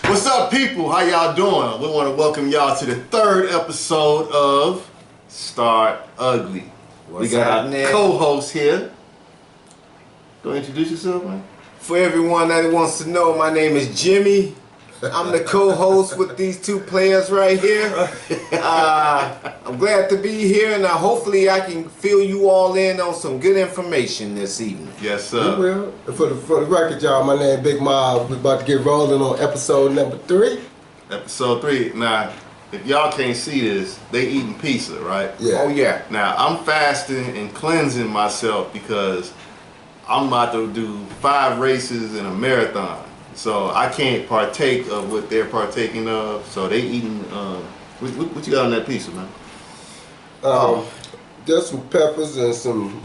What's up, people? How y'all doing? We want to welcome y'all to the third episode of Start Ugly. We got our co-host here. Go introduce yourself, man. For everyone that wants to know, my name is Jimmy. I'm the co-host with these two players right here. I'm glad to be here, and hopefully I can fill you all in on some good information this evening. Yes, sir. You will. For the record, y'all, my name is Big Mob. We're about to get rolling on episode number 3. Episode 3. Now, if y'all can't see this, they eating pizza, right? Yeah. Oh, yeah. Now, I'm fasting and cleansing myself because I'm about to do 5 races in a marathon. So I can't partake of what they're partaking of. So they eating, what you got on that pizza, man? Just some peppers and some,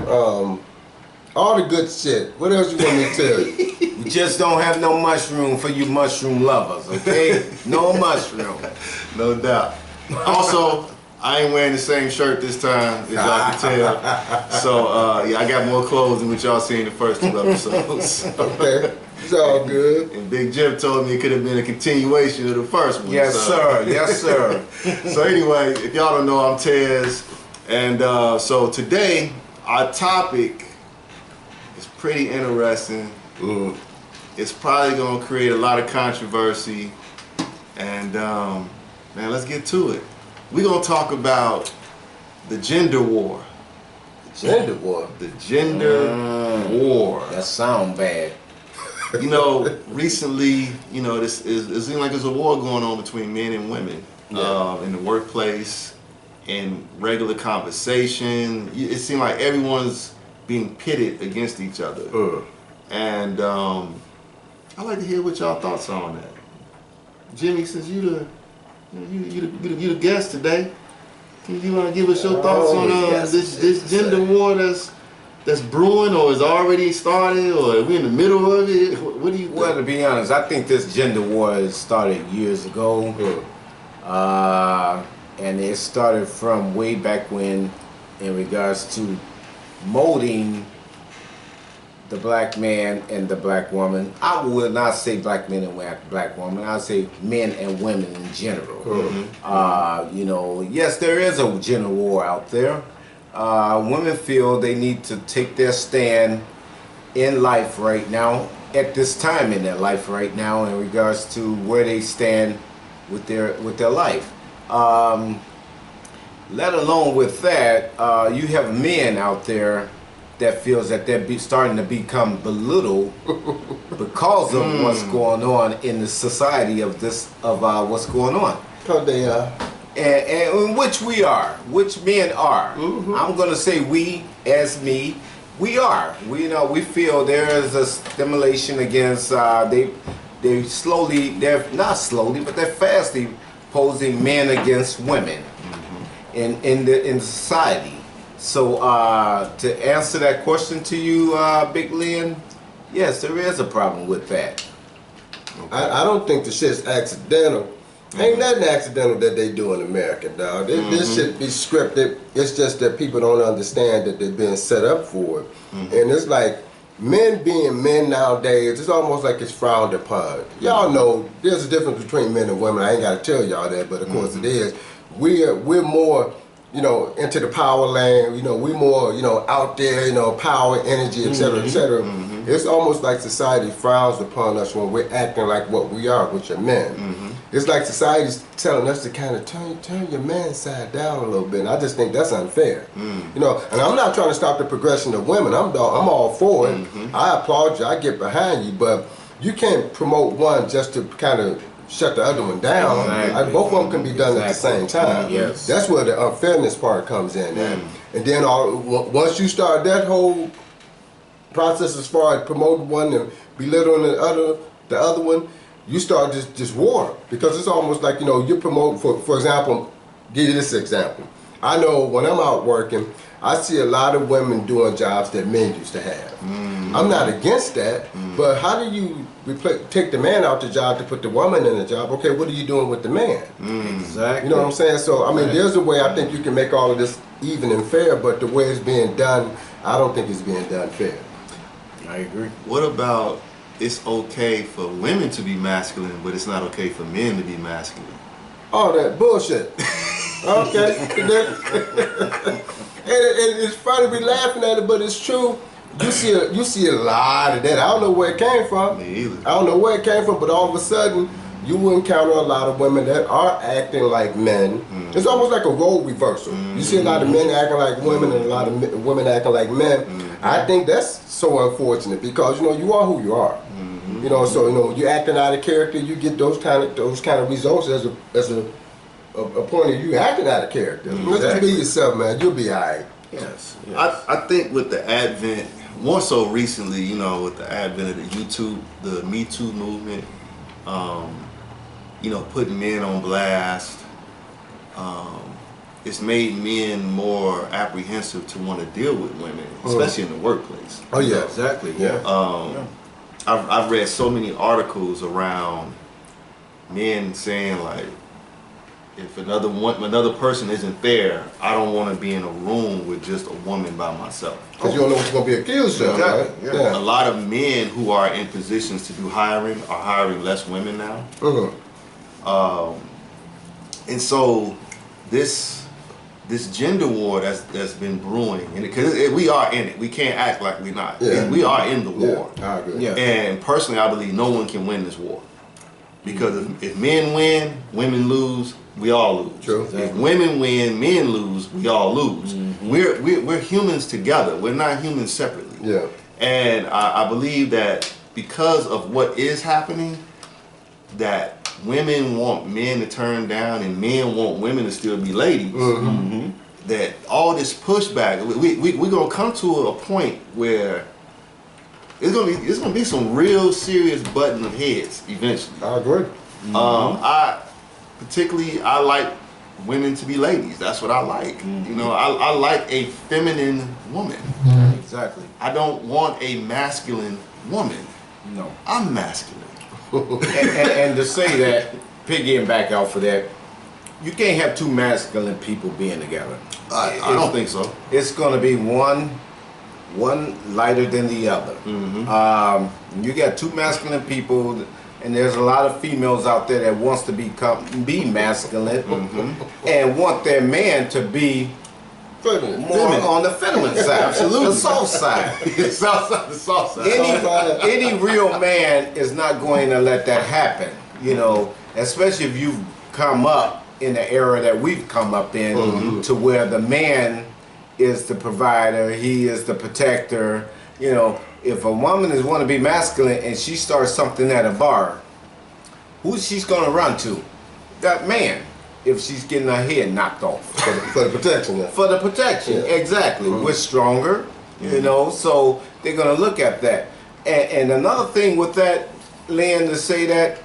all the good shit. What else you want me to tell you? We just don't have no mushroom for you mushroom lovers, okay? No mushroom. No doubt. Also, I ain't wearing the same shirt this time, as y'all can tell. So, yeah, I got more clothes than what y'all seen in the first 2 episodes. Okay. It's all good. And Big Jim told me it could have been a continuation of the first one. Yes, sir. Yes, sir. So anyway, if y'all don't know, I'm Tez. And so today, our topic is pretty interesting. It's probably going to create a lot of controversy. And, man, let's get to it. We're going to talk about the gender war. Gender war? The gender war. That sound bad. You know, recently, you know, it seems like there's a war going on between men and women in the workplace, in regular conversation. It seems like everyone's being pitted against each other. And I'd like to hear what y'all thoughts are on that. Jimmy, since you the guest today, can you give us your thoughts on this gender war that's brewing, or is already started, or are we in the middle of it? What do you think? Well, to be honest, I think this gender war started years ago. And it started from way back when, in regards to molding the black man and the black woman. I would not say black men and black woman. I would say men and women in general. You know, yes, there is a gender war out there. Women feel they need to take their stand in life right now, at this time in their life right now, in regards to where they stand with their life. Let alone with that, you have men out there that feels that they're starting to become belittled because of what's going on in the society of what's going on. Because they are. And which we are, which men are. I'm gonna say we, as me, we are. We feel there is a stimulation against. They're not slowly, but they're fastly posing men against women in society. So to answer that question to you, Big Lynn, yes, there is a problem with that. I don't think the shit's accidental. Ain't nothing accidental that they do in America, dog. This shit be scripted. It's just that people don't understand that they're being set up for it. And it's like, men being men nowadays, it's almost like it's frowned upon. Y'all know there's a difference between men and women. I ain't got to tell y'all that, but of course it is. We're more, you know, into the power lane. You know, we're more, you know, out there, you know, power, energy, etc., etc. It's almost like society frowns upon us when we're acting like what we are, which are men. It's like society's telling us to kind of turn your man side down a little bit, and I just think that's unfair. You know, and I'm not trying to stop the progression of women. I'm all for it. I applaud you. I get behind you, but you can't promote one just to kind of shut the other one down. Both of them can be done at the same time. That's where the unfairness part comes in. And then once you start that whole process as far as promoting one and belittling the other one, you start this war, because it's almost like, you know, you promote, for example, give you this example. I know when I'm out working, I see a lot of women doing jobs that men used to have. I'm not against that, but how do you take the man out the job to put the woman in the job? Okay, what are you doing with the man? Exactly. You know what I'm saying? So, I mean, there's a way I think you can make all of this even and fair, but the way it's being done, I don't think it's being done fair. I agree. What about it's okay for women to be masculine, but it's not okay for men to be masculine. All that bullshit. Okay. and it's funny to be laughing at it, but it's true. You see a lot of that. I don't know where it came from. Me either. I don't know where it came from, but all of a sudden you will encounter a lot of women that are acting like men. Mm-hmm. It's almost like a role reversal. Mm-hmm. You see a lot of men acting like women and a lot of women acting like men. Mm-hmm. I think that's so unfortunate because you are who you are. Mm-hmm. So when you're acting out of character, you get those kind of results as a point of you acting out of character. Exactly. Just be yourself, man. You'll be alright. Yes. I think with the advent, more so recently, with the advent of the Me Too movement, putting men on blast, it's made men more apprehensive to want to deal with women, especially in the workplace. Oh yeah, exactly. Yeah. I've read so many articles around men saying like, if another person isn't there, I don't want to be in a room with just a woman by myself. Because you don't know what you're going to be accused of, right? Yeah. A lot of men who are in positions to do hiring are hiring less women now. And so this gender war that's been brewing, and because we are in it, we can't act like we're not. Yeah. We are in the war. I agree. Yeah. And personally, I believe no one can win this war. Because if men win, women lose, we all lose. True. Exactly. If women win, men lose, we all lose. Mm-hmm. We're humans together. We're not humans separately. Yeah. And I believe that because of what is happening, that women want men to turn down and men want women to still be ladies. Mm-hmm. That all this pushback, we're gonna come to a point where it's gonna be some real serious butting of heads eventually. I agree. Mm-hmm. I like women to be ladies. That's what I like. Mm-hmm. I like a feminine woman. Mm-hmm. Exactly. I don't want a masculine woman. No. I'm masculine. and to say that, piggying back off of that, you can't have two masculine people being together. I don't think so. It's gonna be one lighter than the other. Mm-hmm. You got two masculine people, and there's a lot of females out there that wants to be masculine, mm-hmm. and want their man to be more on the feminine side, absolutely, the soft side. The soft side. Any real man is not going to let that happen. Especially if you've come up in the era that we've come up in, mm-hmm. to where the man is the provider, he is the protector. If a woman is want to be masculine and she starts something at a bar, who's she's gonna run to? That man. If she's getting her head knocked off. For the protection. Yeah. For the protection, yeah. Exactly. Mm-hmm. We're stronger, so they're gonna look at that. And another thing with that, Lynn, to say that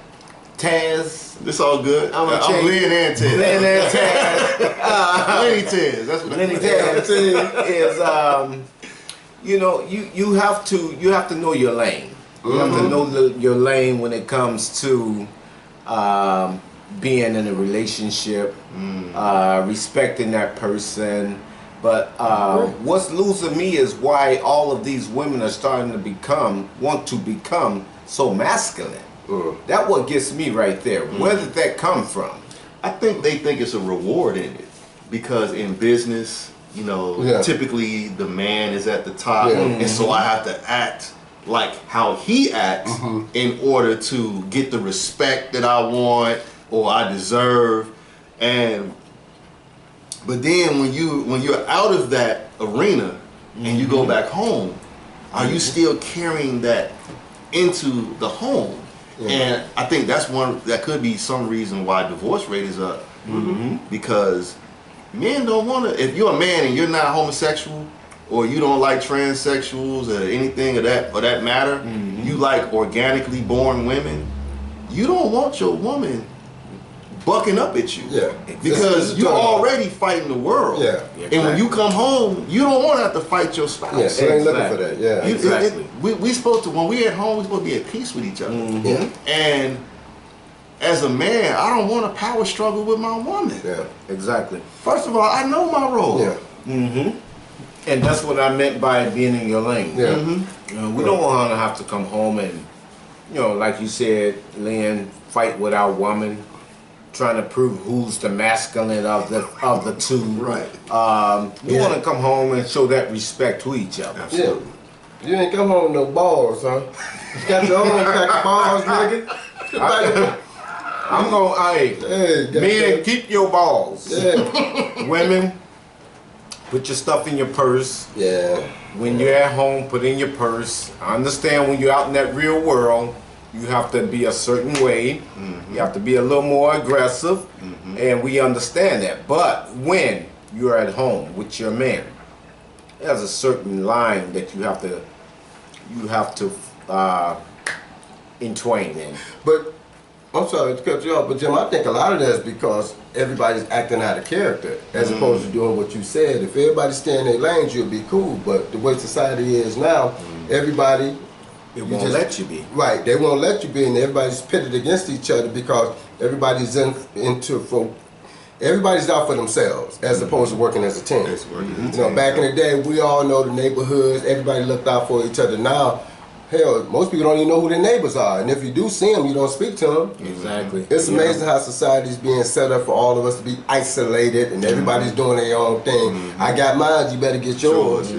Taz. It's all good. I'm Lynn and Taz. Lynn and Taz. Lenny Taz. That's what Lenny Taz is. You have to know your lane. You have to know your lane when it comes to being in a relationship, respecting that person. But what's losing me is why all of these women are starting to want to become so masculine. That's what gets me right there. Where did that come from? I think they think it's a reward in it, because in business, typically the man is at the top, and so I have to act like how he acts in order to get the respect that I want or I deserve. But then when you're out of that arena and you go back home, are you still carrying that into the home? And I think that could be some reason why divorce rate is up, because men don't want to. If you're a man and you're not homosexual, or you don't like transsexuals or anything of that matter, you like organically born women, you don't want your woman bucking up at you. Yeah. Because you're already fighting the world. Yeah. And when you come home, you don't want to have to fight your spouse. Yeah, so ain't looking for that. Yeah. Exactly. We supposed to, when we at home, we're supposed to be at peace with each other. And as a man, I don't want to power struggle with my woman. Yeah. Exactly. First of all, I know my role. Yeah. And that's what I meant by being in your lane. Yeah. We don't want to have to come home and like you said, Lynn, fight with our woman, trying to prove who's the masculine of the two. Right. We want to come home and show that respect to each other. Yeah. You ain't come home with no balls, huh? You got your own pack of balls, nigga. I'm gonna, Hey, men, keep your balls. Yeah. Women, put your stuff in your purse. Yeah. When you're at home, put in your purse. I understand when you're out in that real world, you have to be a certain way. Mm-hmm. You have to be a little more aggressive, mm-hmm. and we understand that. But when you're at home with your man, there's a certain line that you have to entwine in. But I'm sorry to cut you off, but Jim, I think a lot of that is because everybody's acting out of character as opposed to doing what you said. If everybody stay in their lanes, you'll be cool. But the way society is now, everybody won't let you be. Right, they won't let you be, and everybody's pitted against each other because everybody's everybody's out for themselves as opposed to working as a team. Back in the day, we all know the neighborhoods. Everybody looked out for each other. Now, hell, most people don't even know who their neighbors are, and if you do see them, you don't speak to them. Exactly. It's amazing how society's being set up for all of us to be isolated, and everybody's doing their own thing. I got mine, you better get yours.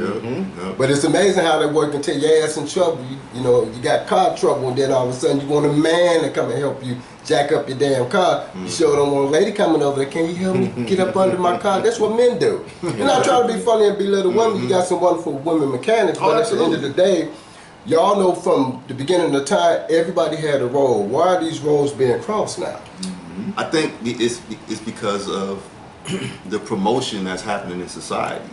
But it's amazing how they work until your ass in trouble. You got car trouble, and then all of a sudden you want a man to come and help you jack up your damn car. You show them one lady coming over there, can you help me get up under my car? That's what men do. You're not trying to be funny and belittle women. You got some wonderful women mechanics, but at the end of the day, y'all know from the beginning of the time, everybody had a role. Why are these roles being crossed now? I think it's because of the promotion that's happening in society.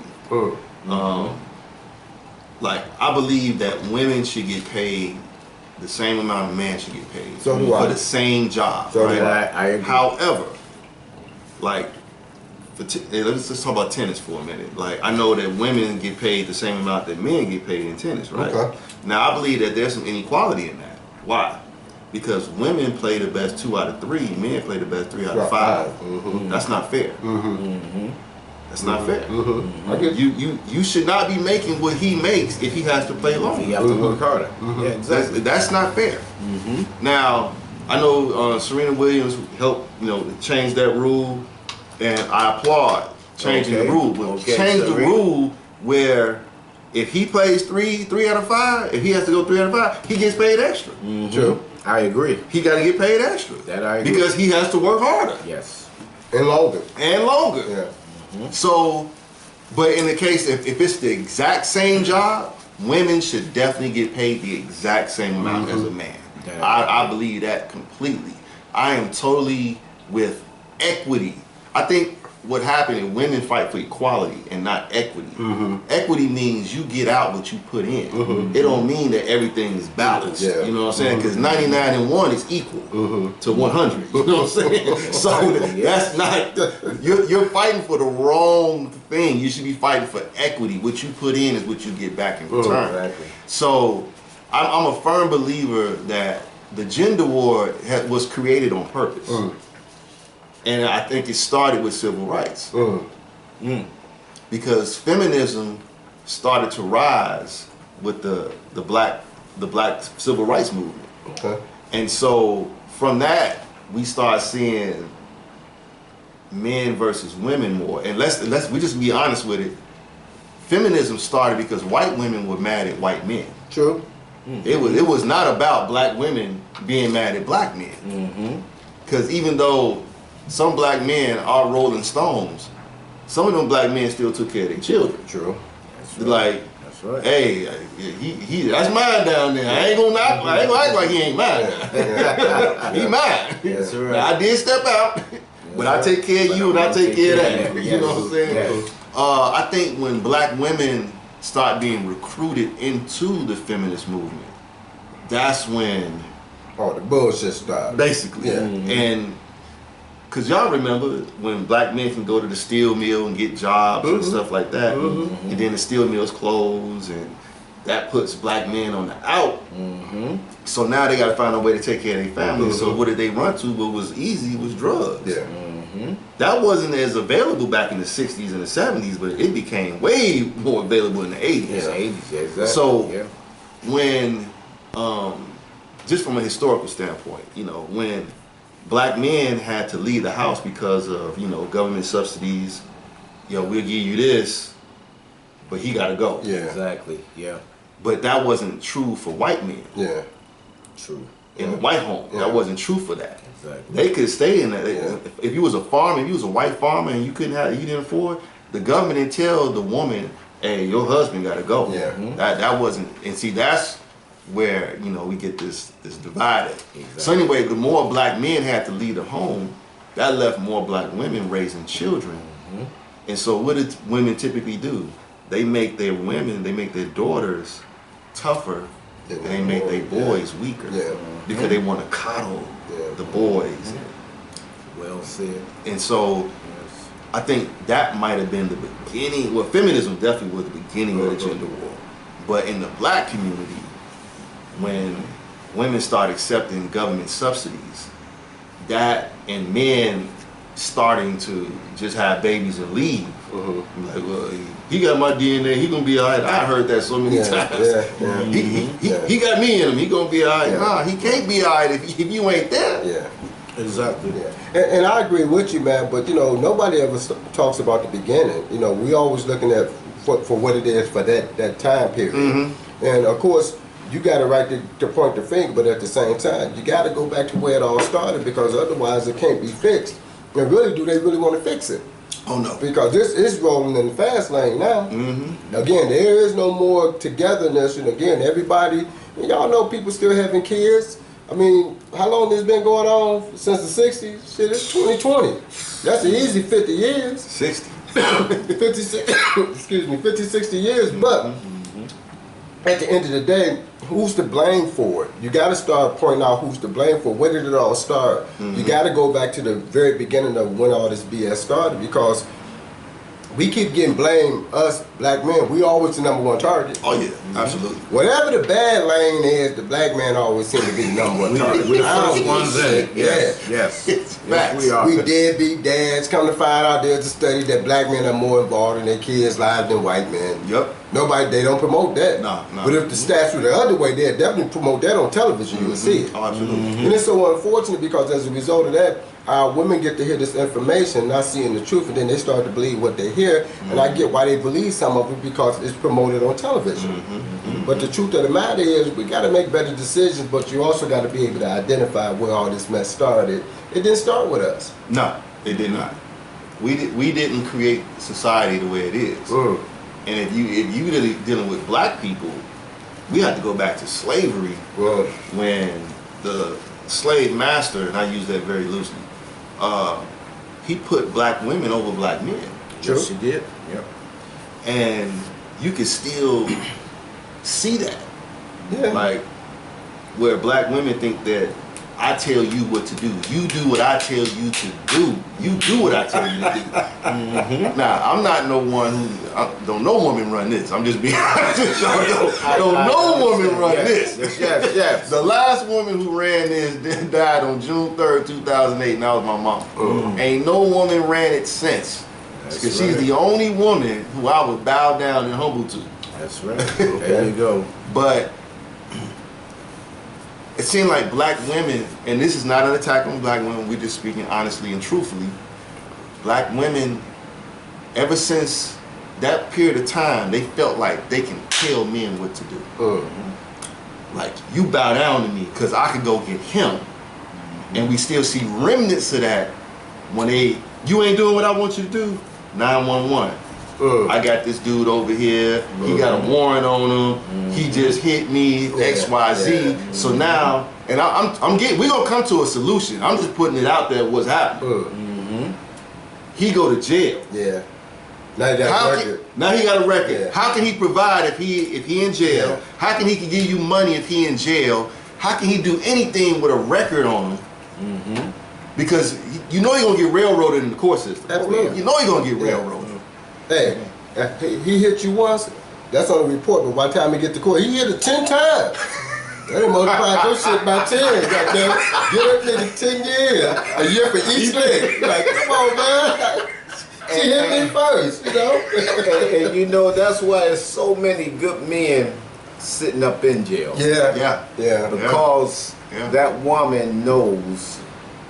Like, I believe that women should get paid the same amount a man should get paid So do I. for the same job. So right? do I agree. However, like, let's just talk about tennis for a minute. Like, I know that women get paid the same amount that men get paid in tennis, right? Okay. Now, I believe that there's some inequality in that. Why? Because women play the best 2 out of 3, men play the best 3 out of 5. That's not fair. That's not fair. I get You should not be making what he makes if he has to play longer. You have to work harder. Yeah, exactly. That's not fair. Now, I know Serena Williams helped change that rule, and I applaud changing the rule. But change the rule where if he plays 3 out of 5, if he has to go 3 out of 5, he gets paid extra. True. I agree. He got to get paid extra. That I agree. Because he has to work harder. Yes. And longer. And longer. Yeah. So, but in the case, if it's the exact same job, women should definitely get paid the exact same amount as a man. I believe that completely. I am totally with equity. I think what happened is women fight for equality and not equity. Equity means you get out what you put in. It don't mean that everything is balanced. Yeah. You know what I'm saying? Because 99 and 1 is equal to 100. You know what I'm saying? So that's not, you're fighting for the wrong thing. You should be fighting for equity. What you put in is what you get back in return. Exactly. So I'm a firm believer that the gender war was created on purpose. And I think it started with civil rights. Because feminism started to rise with the black civil rights movement. Okay. And so from that, we start seeing men versus women more. And we just be honest with it. Feminism started because white women were mad at white men. True. It was not about black women being mad at black men. Because even though some black men are Rolling Stones, some of them black men still took care of their children. True. That's right. Like, That's right. hey, he that's mine down there. I ain't gonna act like he ain't mine. He mine. That's right. Now, I did step out, but I take care of you and I take care of that. You know what I'm saying? Yes. I think when black women start being recruited into the feminist movement, that's when Oh, the bullshit started. basically, Yeah. and because y'all remember when black men can go to the steel mill and get jobs and stuff like that, and then the steel mills close, and that puts black men on the out. So now they got to find a way to take care of their families. So what did they run to? What was easy was drugs. Yeah. That wasn't as available back in the 60s and the 70s, but it became way more available in the 80s. Yeah, 80s, yeah, exactly. So yeah. when just from a historical standpoint, you know, when black men had to leave the house because of, you know, government subsidies, yo, we'll give you this, but he got to go. Yeah. Exactly. Yeah. But that wasn't true for white men. Yeah. True. In the white home, Yeah. that wasn't true for that. Exactly. They could stay in that. Yeah. If you was a farmer, if you was a white farmer and you didn't afford, the government didn't tell the woman, hey, your husband got to go. Yeah. That wasn't, and see, that's where, you know, we get this divided. Exactly. So anyway, the more black men had to leave the home, that left more black women raising children. And so what did women typically do? They make their women, they make their daughters tougher, and they make their boys weaker. Yeah. Because they want to coddle Yeah. the boys. Well said. And so Yes. I think that might have been the beginning. Well, feminism definitely was the beginning of the gender war. But in the black community, when women start accepting government subsidies, that and men starting to just have babies and leave. Like, well, he got my DNA, he gonna be all right. I heard that so many Yeah, times. yeah, yeah. He got me in him, he gonna be all right. Yeah. Nah, he can't be all right if you ain't there. Yeah. Exactly. Yeah. And I agree with you, man. But you know, nobody ever talks about the beginning. You know, we always looking at for what it is for that time period. And of course, you got a right to point the finger, but at the same time, you got to go back to where it all started, because otherwise it can't be fixed. And really, do they really want to fix it? Oh no. Because this is rolling in the fast lane now. Again, there is no more togetherness, and again, everybody, y'all know people still having kids. I mean, how long this been going on? Since the 60s? Shit, it's 2020. That's an easy 50 years. 60. 50, 60 years, but at the end of the day, who's to blame for it? You got to start pointing out who's to blame for it. Where did it all start? You got to go back to the very beginning of when all this BS started, because we keep getting blamed, us black men. We always the number one target. Oh yeah, absolutely. Whatever the bad lane is, the black man always seem to be the number one target. We're the I don't first ones in it. Yeah. Yes. Yes. It's Yes, facts. we are. We deadbeat dads. Come to find out, there's a study that black men are more involved in their kids' lives than white men. Yep. Nobody, they don't promote that. No. But if the stats were the other way, they'd definitely promote that on television. You would see it. Oh, absolutely. And it's so unfortunate, because as a result of that, our women get to hear this information, not seeing the truth, and then they start to believe what they hear. And I get why they believe some of it, because it's promoted on television. But the truth of the matter is, we got to make better decisions, but you also got to be able to identify where all this mess started. It didn't start with us. No, it did not. We didn't create society the way it is. And if you really dealing with black people, we have to go back to slavery, when the slave master, and I use that very loosely, he put black women over black men. Yes, he did. Yep. And you can still see that. Yeah. Like, where black women think that I tell you what to do. You do what I tell you to do. You do what I tell you to do. Now, I'm not no one who, don't no woman run this. I'm just being honest. Don't no woman run this. Yes. The last woman who ran this died on June 3rd, 2008, and that was my mom. Ain't no woman ran it since. That's Because she's right. the only woman who I would bow down and humble to. That's right. There you go. But it seemed like black women, and this is not an attack on black women, we're just speaking honestly and truthfully. Black women, ever since that period of time, they felt like they can tell men what to do. Like, you bow down to me because I could go get him. And we still see remnants of that when you ain't doing what I want you to do, 911. I got this dude over here. He got a warrant on him. He just hit me. X, Y, Z. So now, and we gonna come to a solution. I'm just putting it out there. What's happening? He go to jail. Yeah. Now he got a record. Now he got a record. Yeah. How can he provide if he in jail? Yeah. How can he give you money if he in jail? How can he do anything with a record on him? Because you know you're gonna get railroaded in the court system. Absolutely. You know you're gonna get railroaded. Hey, he hit you once, that's on the report, but by the time he get to court, he hit it 10 times. They multiplied your shit by 10, goddamn. Get that nigga 10 years, a year for each leg. Like, come on, man. She hit me first, you know? And you know, that's why there's so many good men sitting up in jail. Yeah. Because Yeah. that woman knows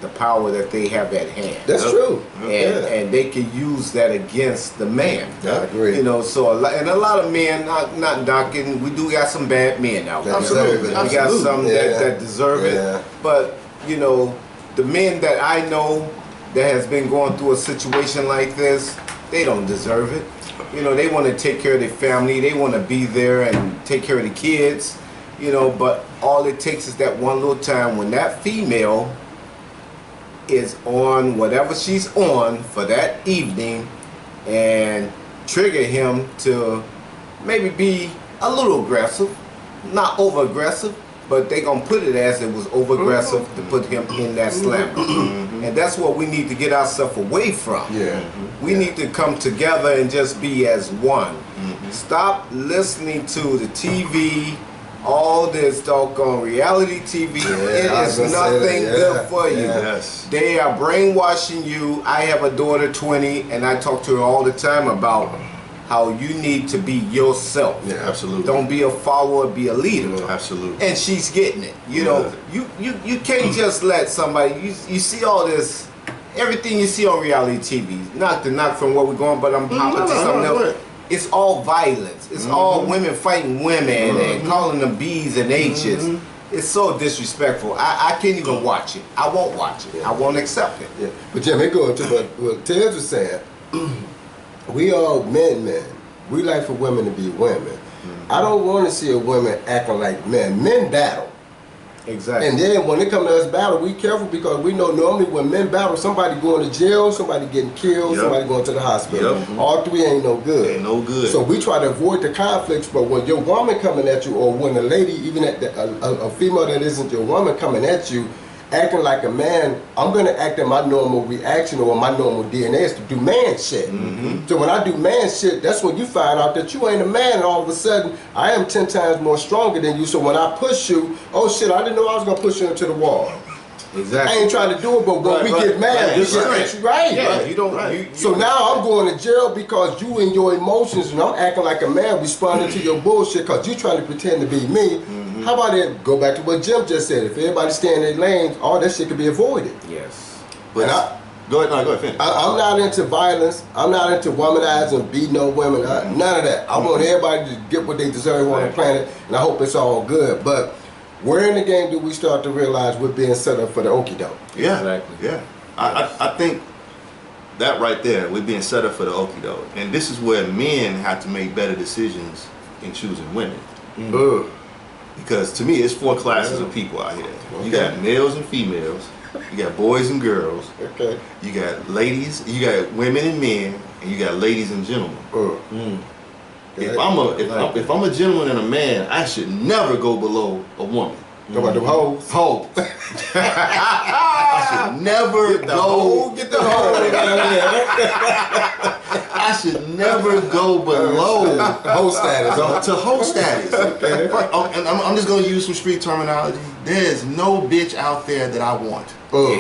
the power that they have at hand. That's true. And they can use that against the man. I agree. You know, so a lot of men, not knocking, we do got some bad men out there. Absolutely. We got some that deserve it. But, you know, the men that I know that has been going through a situation like this, they don't deserve it. You know, they want to take care of their family. They want to be there and take care of the kids. You know, but all it takes is that one little time when that female is on whatever she's on for that evening and trigger him to maybe be a little aggressive, not over aggressive, but they gonna put it as it was over aggressive to put him in that slammer. And that's what we need to get ourselves away from. We need to come together and just be as one. Stop listening to the TV, all this doggone reality TV. It is nothing good for you. They are brainwashing you. I have a daughter, 20, and I talk to her all the time about how you need to be yourself. Absolutely. Don't be a follower, be a leader. Absolutely. And she's getting it. You know, you can't just let somebody, you see all this, everything you see on reality TV, not to knock from where we're going, but I'm hopping to something else. It's all violence. It's all women fighting women and calling them B's and H's. It's so disrespectful. I can't even watch it. I won't watch it. I won't accept it. But Jim, it goes to what Ted was saying. We all men. We like for women to be women. I don't want to see a woman acting like men. Men battle. Exactly. And then when it comes to us battle, we careful because we know normally when men battle, somebody going to jail, somebody getting killed, somebody going to the hospital. All three ain't no good. Ain't no good. So we try to avoid the conflicts, but when your woman coming at you, or when a lady, even a female that isn't your woman coming at you, acting like a man, I'm going to act in my normal reaction or my normal DNA is to do man shit. So when I do man shit, that's when you find out that you ain't a man, and all of a sudden, I am 10 times more stronger than you. So when I push you, oh shit, I didn't know I was going to push you into the wall. Exactly. I ain't trying to do it, but when we get mad, we get at you right. You don't. So now I'm going to jail because you and your emotions, and I'm acting like a man responding to your bullshit because you trying to pretend to be me. How about it? Go back to what Jim just said. If everybody stay in their lanes, all that shit could be avoided. Yes. But go ahead, finish. I'm not into violence. I'm not into womanizing, beating no women. None of that. I want everybody to get what they deserve on the planet, and I hope it's all good. But where in the game do we start to realize we're being set up for the okie doke? Yeah. I think that right there, we're being set up for the okie doke. And this is where men have to make better decisions in choosing women. Because to me, it's 4 classes of people out here. You got males and females. You got boys and girls. You got ladies. You got women and men, and you got ladies and gentlemen. If I'm a gentleman and a man, I should never go below a woman. Go about them hoes. I should never go. Get the hoe. I should never go below Hoe status. to hoe status. And I'm just gonna use some street terminology. There's no bitch out there that I want.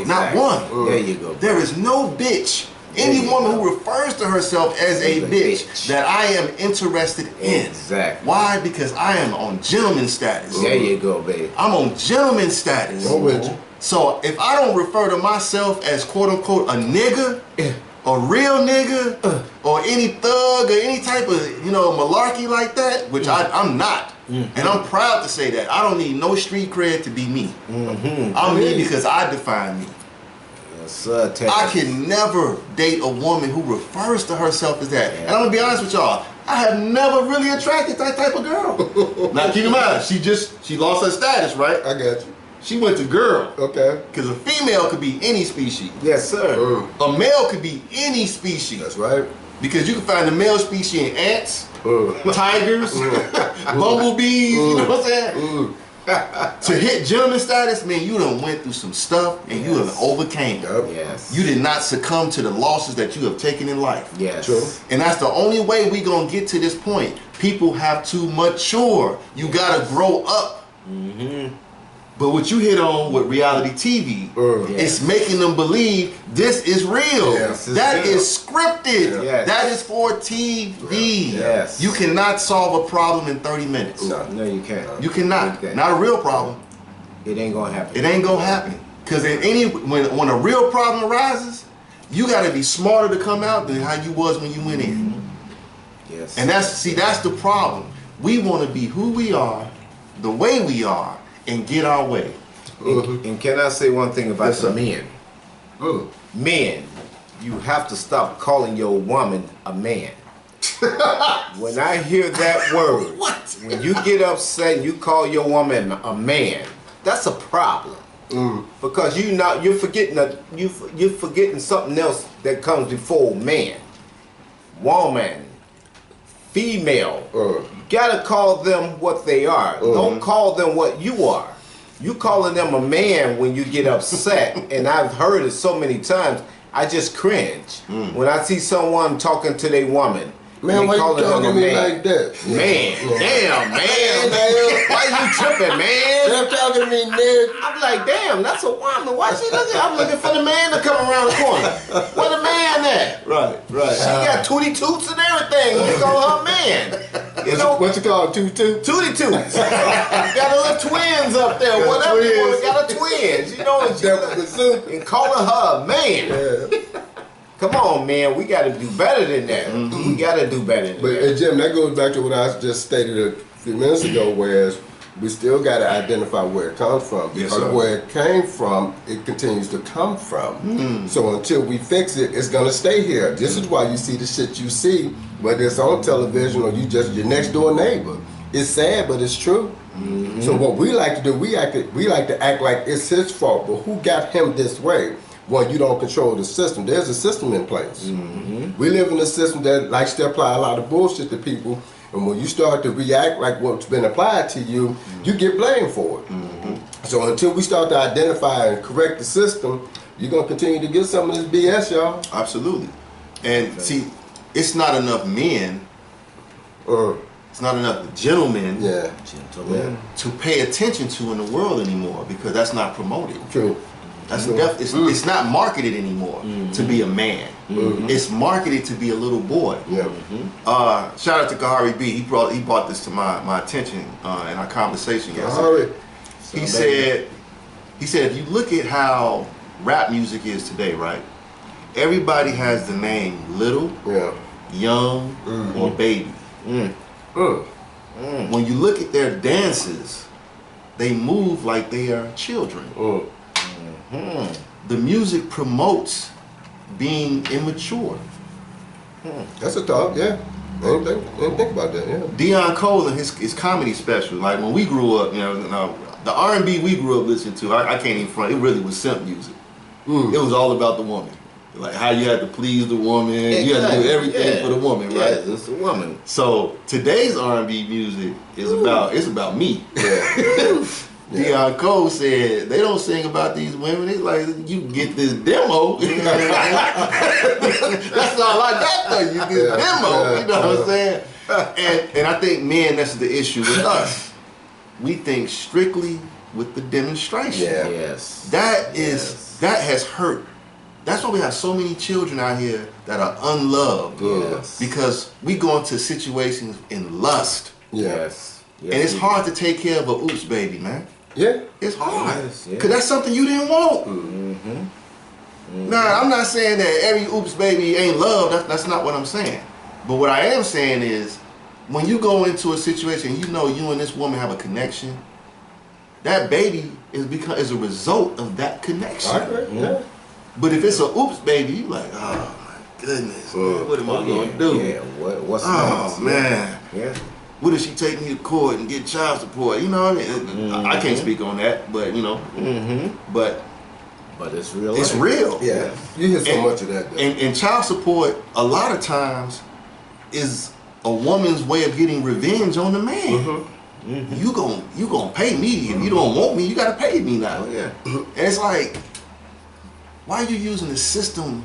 Not one. There you go. There is no bitch. Any woman who refers to herself as a bitch that I am interested in. Exactly. Why? Because I am on gentleman status. There you go, baby. I'm on gentleman status. So if I don't refer to myself as quote unquote a nigga, a real nigga, or any thug or any type of malarkey like that, which I'm not. And I'm proud to say that. I don't need no street cred to be me. I'm me because I define me. I can never date a woman who refers to herself as that. And I'm gonna be honest with y'all, I have never really attracted that type of girl. Now keep in mind, she lost her status, right? I got you. She went to girl. Okay. Because a female could be any species. Yes, sir. A male could be any species. That's right. Because you can find the male species in ants, tigers, bumblebees, you know what I'm saying? To hit gentleman status, man, you done went through some stuff and you done overcame it. Yes. You did not succumb to the losses that you have taken in life. Yes. True. And that's the only way we gonna get to this point. People have to mature. You gotta grow up. But what you hit on with reality TV, it's making them believe this is real. Yes, That is scripted. Yes. That is for TV. Yes. You cannot solve a problem in 30 minutes. No, you can't. You cannot. You can't. Not a real problem. It ain't gonna happen. It ain't gonna happen. Because when a real problem arises, you got to be smarter to come out than how you was when you went in. Yes. And that's the problem. We want to be who we are, the way we are, and get our way. And can I say one thing about Yes, sir. the men? Men, you have to stop calling your woman a man. When I hear that word, when you get upset and you call your woman a man, that's a problem. Because you're forgetting something else that comes before man. Woman, female. You gotta call them what they are. Don't call them what you are. You calling them a man when you get upset, and I've heard it so many times, I just cringe. When I see someone talking to their woman, Man, and why they you calling them talking a to me man. like that? Man, damn, man. Why you tripping, man? Stop talking to me, nigga. I'm like, damn, that's a woman. Why she looking? I'm looking for the man to come around the corner. Where the man at? Right. She got tootie toots and everything. You call her man. You know, What you call tutu? tootie toots. Got her little twins up there. Whatever you want, got her twins. You know, and calling her a man. Come on, man. We got to do better than that. We got to do better than But that. hey, Jim, that goes back to what I just stated a few minutes ago, whereas we still got to identify where it comes from. Yes, Because sir. where it came from, it continues to come from. So until we fix it, it's going to stay here. This is why you see the shit you see, whether it's on television or you just your next door neighbor. It's sad, but it's true. So what we like to do, we like to act like it's his fault, but who got him this way? Well, you don't control the system. There's a system in place. We live in a system that likes to apply a lot of bullshit to people, and when you start to react like what's been applied to you, you get blamed for it. So until we start to identify and correct the system, you're gonna continue to get some of this BS, y'all. Absolutely. And see, it's not enough men. It's not enough gentlemen Yeah, to pay attention to in the world anymore, because that's not promoted. true. That's it's not marketed anymore to be a man. It's marketed to be a little boy. Yeah. Shout out to Kahari B. He brought this to my attention in our conversation yesterday. Sorry. He said if you look at how rap music is today, right? Everybody has the name Little, Yeah. Young, or Baby. When you look at their dances, they move like they are children. The music promotes being immature. That's a thought, yeah. I didn't think about that, yeah. Deion Cole and his comedy special, like when we grew up, the R&B we grew up listening to, I can't even front, it really was simp music. It was all about the woman. Like how you had to please the woman, you had to do everything for the woman, right? Yeah, it's a woman. So today's R&B music is about me. Yeah. Deion Cole said they don't sing about these women. It's like you get this demo. That's all I got though. You get demo. You know what I'm saying? And I think men, that's the issue with us. We think strictly with the demonstration. Yeah. Yes. That has hurt. That's why we have so many children out here that are unloved. Yes. Because we go into situations in lust. Yes. And it's hard to take care of a oops baby, man. Yeah. It's hard. Yes, yeah. Because that's something you didn't want. Nah, I'm not saying that every oops baby ain't love. That's not what I'm saying. But what I am saying is, when you go into a situation, you know you and this woman have a connection, that baby is a result of that connection. I agree. Yeah. But if it's a oops baby, you like, oh my goodness, man, what am I going to do? Yeah, what's Oh next? man. Yeah. What if she take me to court and get child support? You know, I can't speak on that, but you know, but it's real. it's life. real. Yeah. You hear so much of that, though. And child support, a lot of times, is a woman's way of getting revenge on the man. You gon' pay me. If you don't want me, you gotta pay me now. Oh, yeah. And it's like, why are you using the system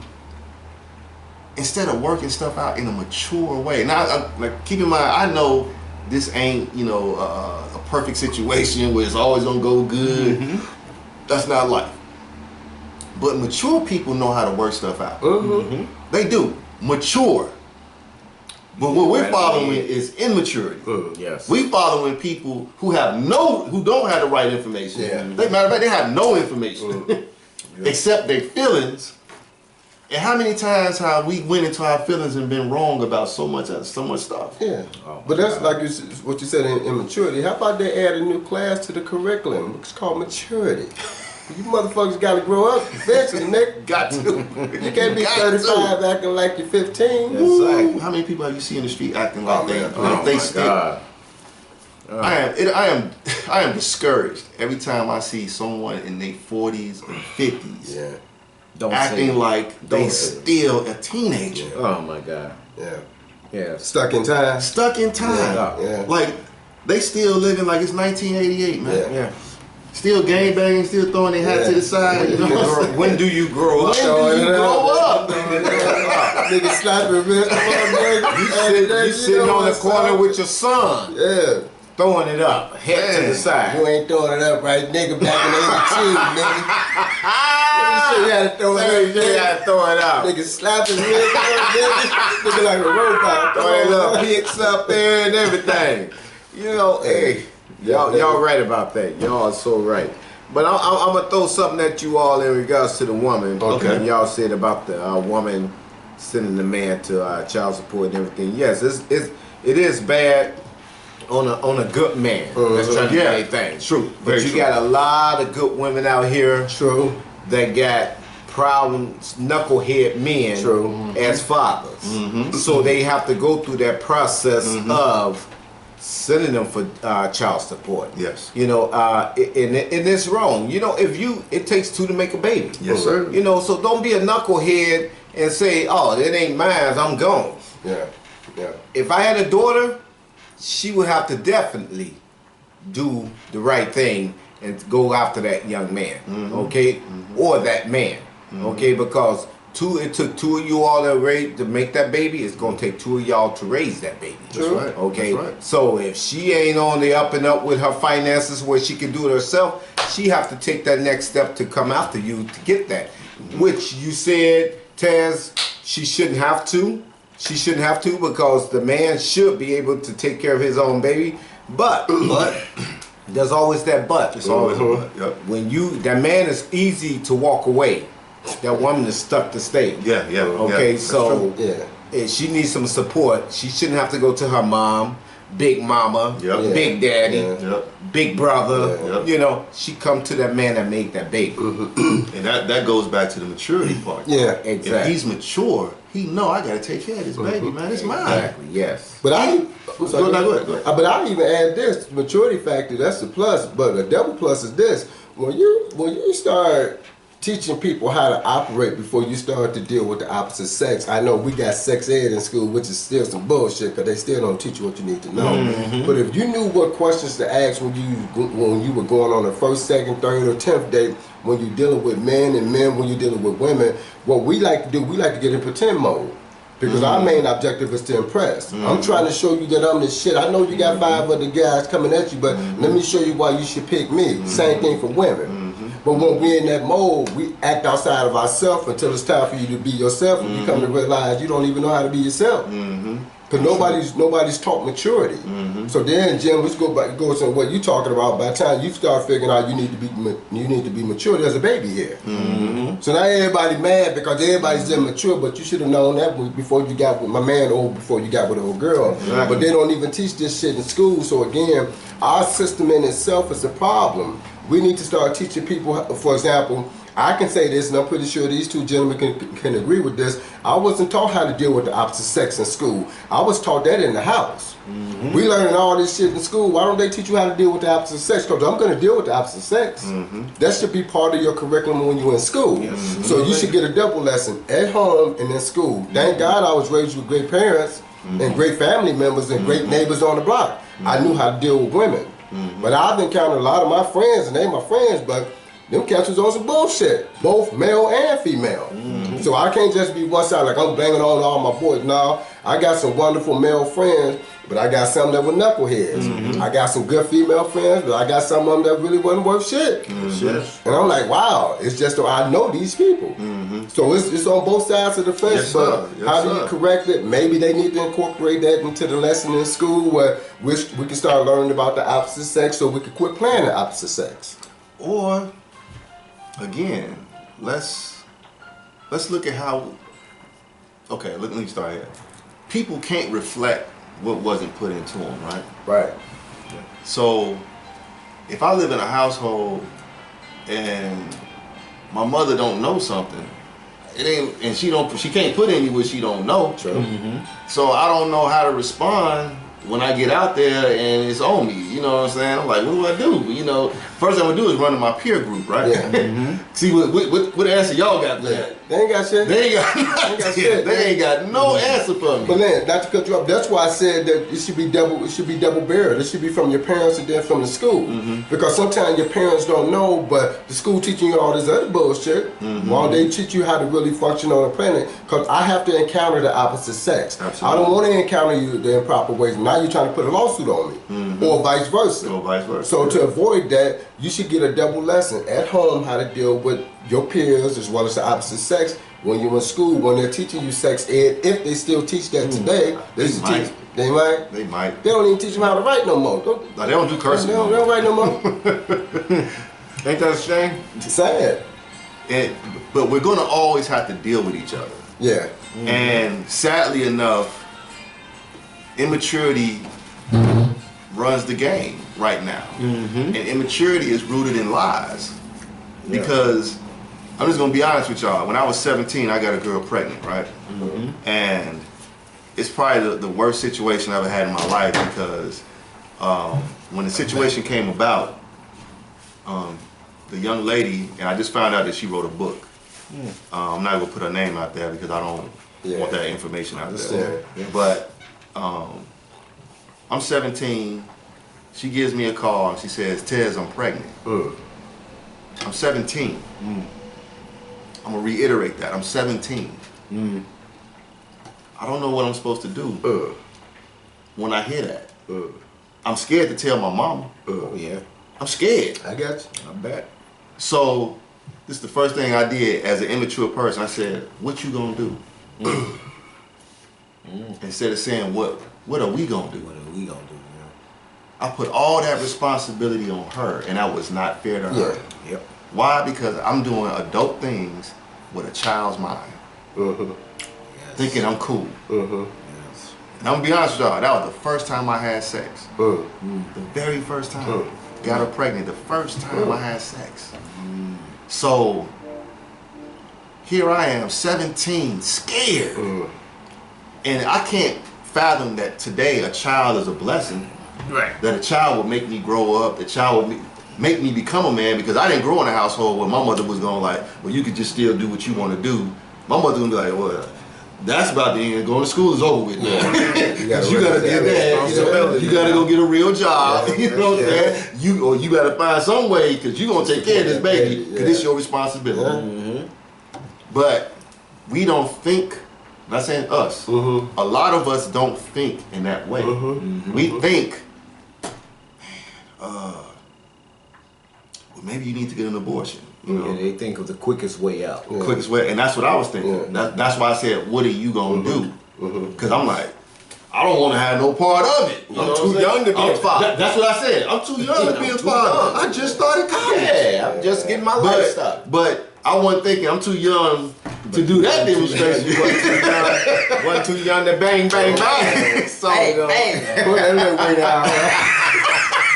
instead of working stuff out in a mature way? Now, like, keep in mind, I know this ain't, a perfect situation where it's always gonna go good. That's not life. But mature people know how to work stuff out. They do. Mature. But what we're following is immaturity. Yes. We following people who don't have the right information. Yeah. Matter of fact, they have no information except their feelings. And how many times have we went into our feelings and been wrong about so much stuff? Yeah, Oh, but that's God. like what you said in maturity. How about they add a new class to the curriculum? It's called maturity. You motherfuckers got to grow up eventually, Nick. Got to. You can't be 35 acting like you're 15. That's right. How many people have you seen in the street acting like they Oh they my still? God. I am discouraged every time I see someone in their 40s or 50s Yeah, Don't say acting it. like they Don't say it. still a teenager. Oh my God. yeah. Yes. Stuck in time. Stuck in time. Yeah. Like they still living like it's 1988, man. Yeah. Yeah. Still gang banging, still throwing their hat to the side. You know what I'm saying? When do you grow up? When do you grow up? Nigga slapping wrist. You sitting on the corner with your son, Yeah. throwing it up, head to the You side. ain't throwing it up right, nigga, back in 82, nigga. You sure you had to throw it up, You nigga. gotta throw it out. Nigga slapping wrist, nigga. Looking like a robot. Throwing little pics up there and everything. You know, hey, y'all right about that. Y'all are so right. But I'm gonna throw something at you all in regards to the woman. Okay. And y'all said about the woman sending the man to child support and everything. Yes, it is bad on a good man that's trying to Yeah. do their thing. True. But Very you true. got a lot of good women out here True. that got problems, knucklehead men True. as fathers. So they have to go through that process of sending them for child support. Yes. You know, and it's wrong. You know, it takes two to make a baby. Yes, sir. You know, so don't be a knucklehead and say, oh, that ain't mine, I'm gone. Yeah. Yeah. If I had a daughter, she would have to definitely do the right thing and go after that young man, okay, or that man, okay, because it took two of you all to make that baby. It's gonna take two of y'all to raise that baby. That's right. Okay, That's right. so if she ain't on the up and up with her finances where she can do it herself, she have to take that next step to come after you to get that. Which you said, Taz, she shouldn't have to. She shouldn't have to because the man should be able to take care of his own baby. But there's always that but. It's always a but. Yep. When that man is easy to walk away. That woman is stuck to stay. Yeah, yeah. Okay, yeah. so Yeah. she needs some support. She shouldn't have to go to her mom, big mama, Yep. big daddy, Yeah. Yep. big brother. Yeah. Yep. You know, she come to that man that made that baby. And that goes back to the maturity part. Yeah. If Exactly. he's mature, he know I gotta take care of this baby, man. It's mine. Exactly. Yes. But I Go ahead. But I even add this maturity factor. That's the plus. But the double plus is this: when you start teaching people how to operate before you start to deal with the opposite sex. I know we got sex ed in school, which is still some bullshit because they still don't teach you what you need to know. But if you knew what questions to ask when you were going on the first, second, third, or 10th date, when you're dealing with men and men when you're dealing with women, what we like to do, we like to get in pretend mode. Because our main objective is to impress. I'm trying to show you that I'm the shit. I know you got 5 other guys coming at you, but let me show you why you should pick me. Same thing for women. But when we're in that mode, we act outside of ourselves until it's time for you to be yourself, and you come to realize you don't even know how to be yourself. Because nobody's taught maturity. So then, Jim, let's go to what you're talking about. By the time you start figuring out you need to be mature, there's a baby here. So now everybody mad because everybody's immature, but you should have known that before you got with my man or before you got with an old girl. Exactly. But they don't even teach this shit in school. So again, our system in itself is a problem. We need to start teaching people, for example, I can say this, and I'm pretty sure these two gentlemen can agree with this. I wasn't taught how to deal with the opposite sex in school. I was taught that in the house. We learning all this shit in school. Why don't they teach you how to deal with the opposite sex? Because I'm going to deal with the opposite sex. That should be part of your curriculum when you're in school. So you should get a double lesson at home and in school. Thank God I was raised with great parents and great family members and great neighbors on the block. I knew how to deal with women. But I've encountered a lot of my friends, and they my friends, but them cats was on some bullshit, both male and female. So I can't just be one side like I'm banging on all my boys. No, I got some wonderful male friends, but I got some that were knuckleheads. I got some good female friends, but I got some of them that really wasn't worth shit. And I'm like, wow, it's just that I know these people. So it's on both sides of the fence. Yes, but sir. Yes, how do sir. you correct it? Maybe they need to incorporate that into the lesson in school where we can start learning about the opposite sex so we can quit playing the opposite sex. Or, again, let's look at how. Okay, let me start here. People can't reflect what wasn't put into them, right? Right. So, if I live in a household and my mother don't know something, it ain't, and she can't put in you what she don't know. True. So I don't know how to respond when I get out there and it's on me. You know what I'm saying? I'm like, what do I do? You know, first thing I'm gonna do is run to my peer group, right? Yeah. See what answer y'all got for that? They ain't got shit. They ain't got nothing. shit. They ain't got no answer for me. But then, not to cut you off, that's why I said that it should be double barrel. It should be from your parents and then from the school. Because sometimes your parents don't know, but the school teaching you all this other bullshit while they teach you how to really function on the planet. Because I have to encounter the opposite sex. Absolutely. I don't want to encounter you the improper ways. Now you're trying to put a lawsuit on me. Or vice versa. Or vice versa. So to avoid that, you should get a double lesson at home how to deal with your peers as well as the opposite sex. When you're in school, when they're teaching you sex ed, if they still teach that today, They should might. teach. They might. They might. They don't even teach them how to write no more. They don't do cursive. They no don't more. write no more. Ain't that a shame? It's sad. But we're gonna always have to deal with each other. Yeah. And sadly enough, immaturity runs the game right now. And immaturity is rooted in lies. Because I'm just gonna be honest with y'all. When I was 17, I got a girl pregnant, right? And it's probably the worst situation I ever had in my life because when the situation came about, the young lady, and I just found out that she wrote a book. I'm not gonna put her name out there because I don't want that information out there. But I'm 17. She gives me a call and she says, "Tez, I'm pregnant." I'm 17. I'm gonna reiterate that. I'm 17. I don't know what I'm supposed to do when I hear that. I'm scared to tell my mama. Yeah, I'm scared. I got you. I bet. So this is the first thing I did as an immature person. I said, "What you gonna do?" Instead of saying, "What are we gonna do?" What are we gonna do? I put all that responsibility on her, and that was not fair to her. Yeah. Yep. Why? Because I'm doing adult things with a child's mind, Yes. thinking I'm cool. Yes. And I'm gonna be honest with y'all, that was the first time I had sex. The very first time. Got her pregnant, the first time I had sex. So, here I am, 17, scared. And I can't fathom that today a child is a blessing. Right. That a child would make me grow up, the child would make me become a man, because I didn't grow in a household where my mother was going like, well, you could just still do what you want to do. My mother gonna be like, well, that's about the end. Going to school is over with now. You gotta get that. You gotta go get a real job. You know what I'm saying? You gotta find some way because you gonna take care of this baby because it's your responsibility. But we don't think. I'm not saying us. A lot of us don't think in that way. We think, well, maybe you need to get an abortion. You know? Yeah, they think of the quickest way out. Quickest way, and that's what I was thinking. That's why I said, "What are you gonna do?" Because I'm like, I don't want to have no part of it. You know I'm what too saying? young to be a father. That's what I said. I'm too young to be a father. I just started college. Yeah, I'm just getting my life started. But I wasn't thinking I'm too young to do that demonstration. Wasn't too young to bang, bang, bang. So, Put that little wiener out.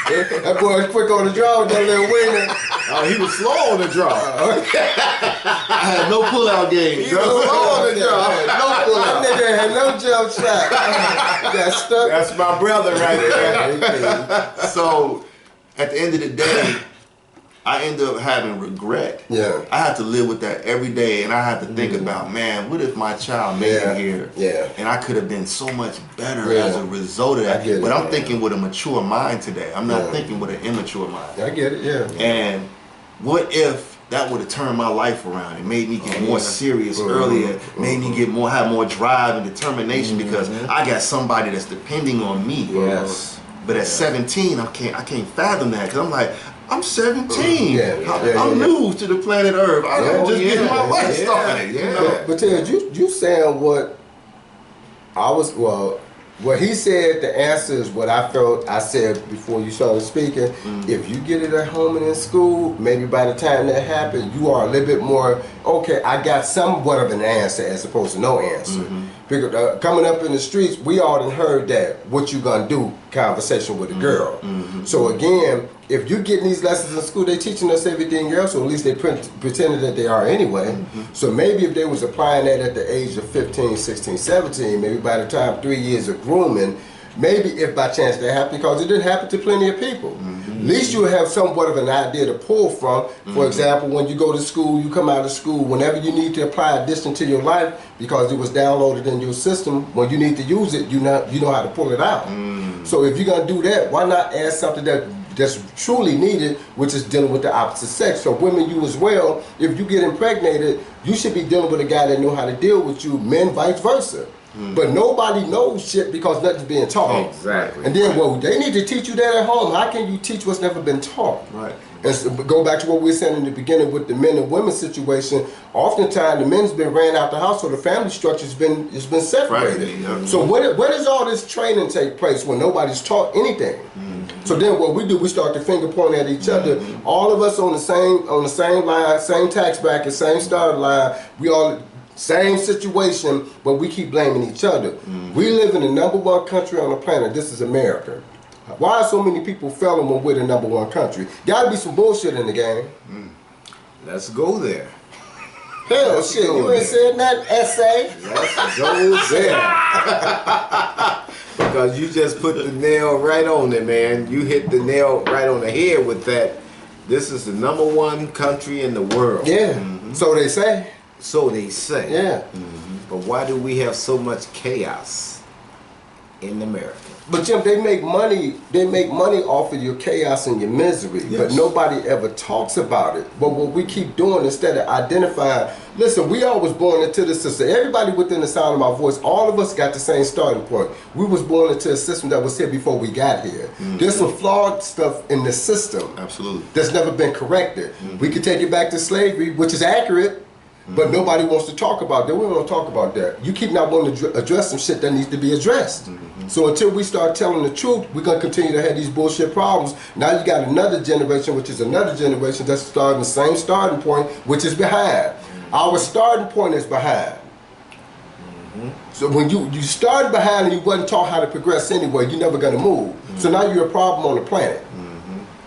That boy was quick on the draw with that little wiener. Oh, he was slow on the draw. I had no pull-out game. He was slow on the draw. No pull-out. That nigga had no jump shot. Got stuck. That's my brother right there. So, at the end of the day, I end up having regret. Yeah. I have to live with that every day, and I have to think about, man, what if my child made it here? Yeah. And I could have been so much better as a result of I that. get it, But I'm man. thinking with a mature mind today. I'm not thinking with an immature mind. I get it, yeah. And what if that would have turned my life around and made me get more serious earlier, made me get more, have more drive and determination because I got somebody that's depending on me. Yes. But at 17, I can't fathom that because I'm like, I'm 17. I'm new to the planet Earth. I'm just getting my life started. You know? But Ted, you saying what I was, well, what he said, the answer is what I felt I said before you started speaking. If you get it at home and in school, maybe by the time that happened, you are a little bit more, okay, I got somewhat of an answer as opposed to no answer. Because coming up in the streets, we all done heard that what you gonna do conversation with a girl. So again, if you getting these lessons in school, they teaching us everything else, or at least they pretended that they are anyway. So maybe if they was applying that at the age of 15, 16, 17, maybe by the time 3 years of grooming, maybe if by chance that happened, because it didn't happen to plenty of people. At least you have somewhat of an idea to pull from. For example, when you go to school, you come out of school, whenever you need to apply addition to your life, because it was downloaded in your system, when you need to use it, you know how to pull it out. So if you're gonna do that, why not add something that's truly needed, which is dealing with the opposite sex. So women, you as well, if you get impregnated, you should be dealing with a guy that know how to deal with you, men vice versa. But nobody knows shit because nothing's being taught. Exactly. And then, well, they need to teach you that at home. How can you teach what's never been taught? Right. And so, go back to what we were saying in the beginning with the men and women situation. Oftentimes, the men's been ran out the house, so the family structure's been separated. Right. So where does all this training take place when nobody's taught anything? So then what we do, we start to finger point at each other. All of us on the same line, same tax bracket, same starting line. We all same situation, but we keep blaming each other. We live in the #1 country on the planet. This is America. Why are so many people failing when we're the #1 country? Gotta be some bullshit in the game. Let's go there. Hell, shit, you ain't said nothing, essay. Let's go there. Because you just put the nail right on it, man. You hit the nail right on the head with that. This is the #1 country in the world. Yeah, so they say. So they say. Yeah. But why do we have so much chaos in America? But Jim, they make money off of your chaos and your misery, but nobody ever talks about it. But what we keep doing instead of identifying, listen, we all was born into the system. Everybody within the sound of my voice, all of us got the same starting point. We was born into a system that was here before we got here. There's some flawed stuff in the system. Absolutely. That's never been corrected. We could take it back to slavery, which is accurate, but nobody wants to talk about that. We don't want to talk about that. You keep not wanting to address some shit that needs to be addressed. So until we start telling the truth, we're going to continue to have these bullshit problems. Now you got another generation, which is another generation that's starting the same starting point, which is behind. Our starting point is behind. So when you started behind and you wasn't taught how to progress anyway, you're never going to move. So now you're a problem on the planet.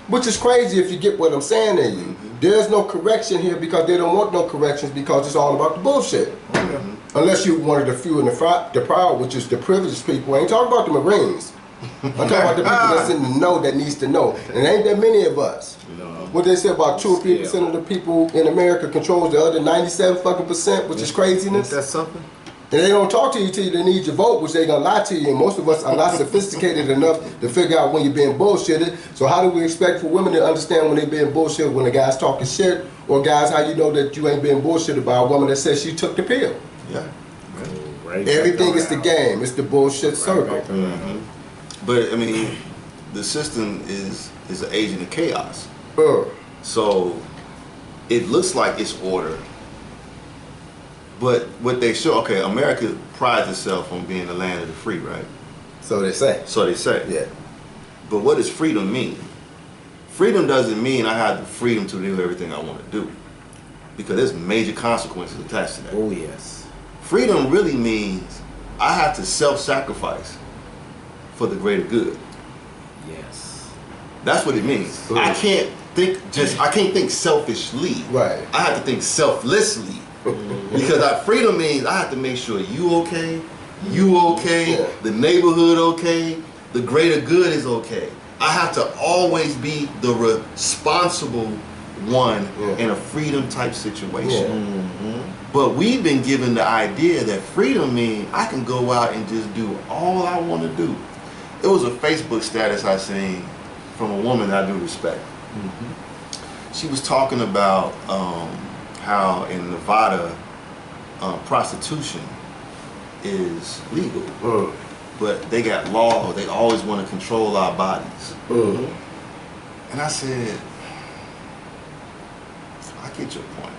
Which is crazy if you get what I'm saying to you. There's no correction here because they don't want no corrections because it's all about the bullshit. Unless you're one of the few and the proud, which is the privileged people. I ain't talking about the Marines. I'm talking about the people that's in the know that needs to know. And there ain't that many of us. What they say about 2 or 3% of the people in America controls the other 97%, which is craziness. Is that something? And they don't talk to you till they need your vote, which they gonna lie to you. And most of us are not sophisticated enough to figure out when you're being bullshitted. So how do we expect for women to understand when they're being bullshitted when the guy's talking shit? Or guys, how you know that you ain't being bullshitted by a woman that says she took the pill? Yeah. Right. Everything is the game. It's the bullshit circle. But I mean, the system is an agent of chaos. So it looks like it's order. But what they show, okay, America prides itself on being the land of the free, right? So they say. So they say. Yeah. But what does freedom mean? Freedom doesn't mean I have the freedom to do everything I want to do. Because there's major consequences attached to that. Oh, yes. Freedom really means I have to self-sacrifice for the greater good. Yes. That's what it means. I can't think selfishly. Right. I have to think selflessly. Because freedom means I have to make sure you okay, the neighborhood okay, the greater good is okay. I have to always be the responsible one in a freedom type situation. But we've been given the idea that freedom means I can go out and just do all I want to do. It was a Facebook status I seen from a woman I do respect. she was talking about how in Nevada prostitution is legal, but they got law. They always want to control our bodies. And I said, I get your point.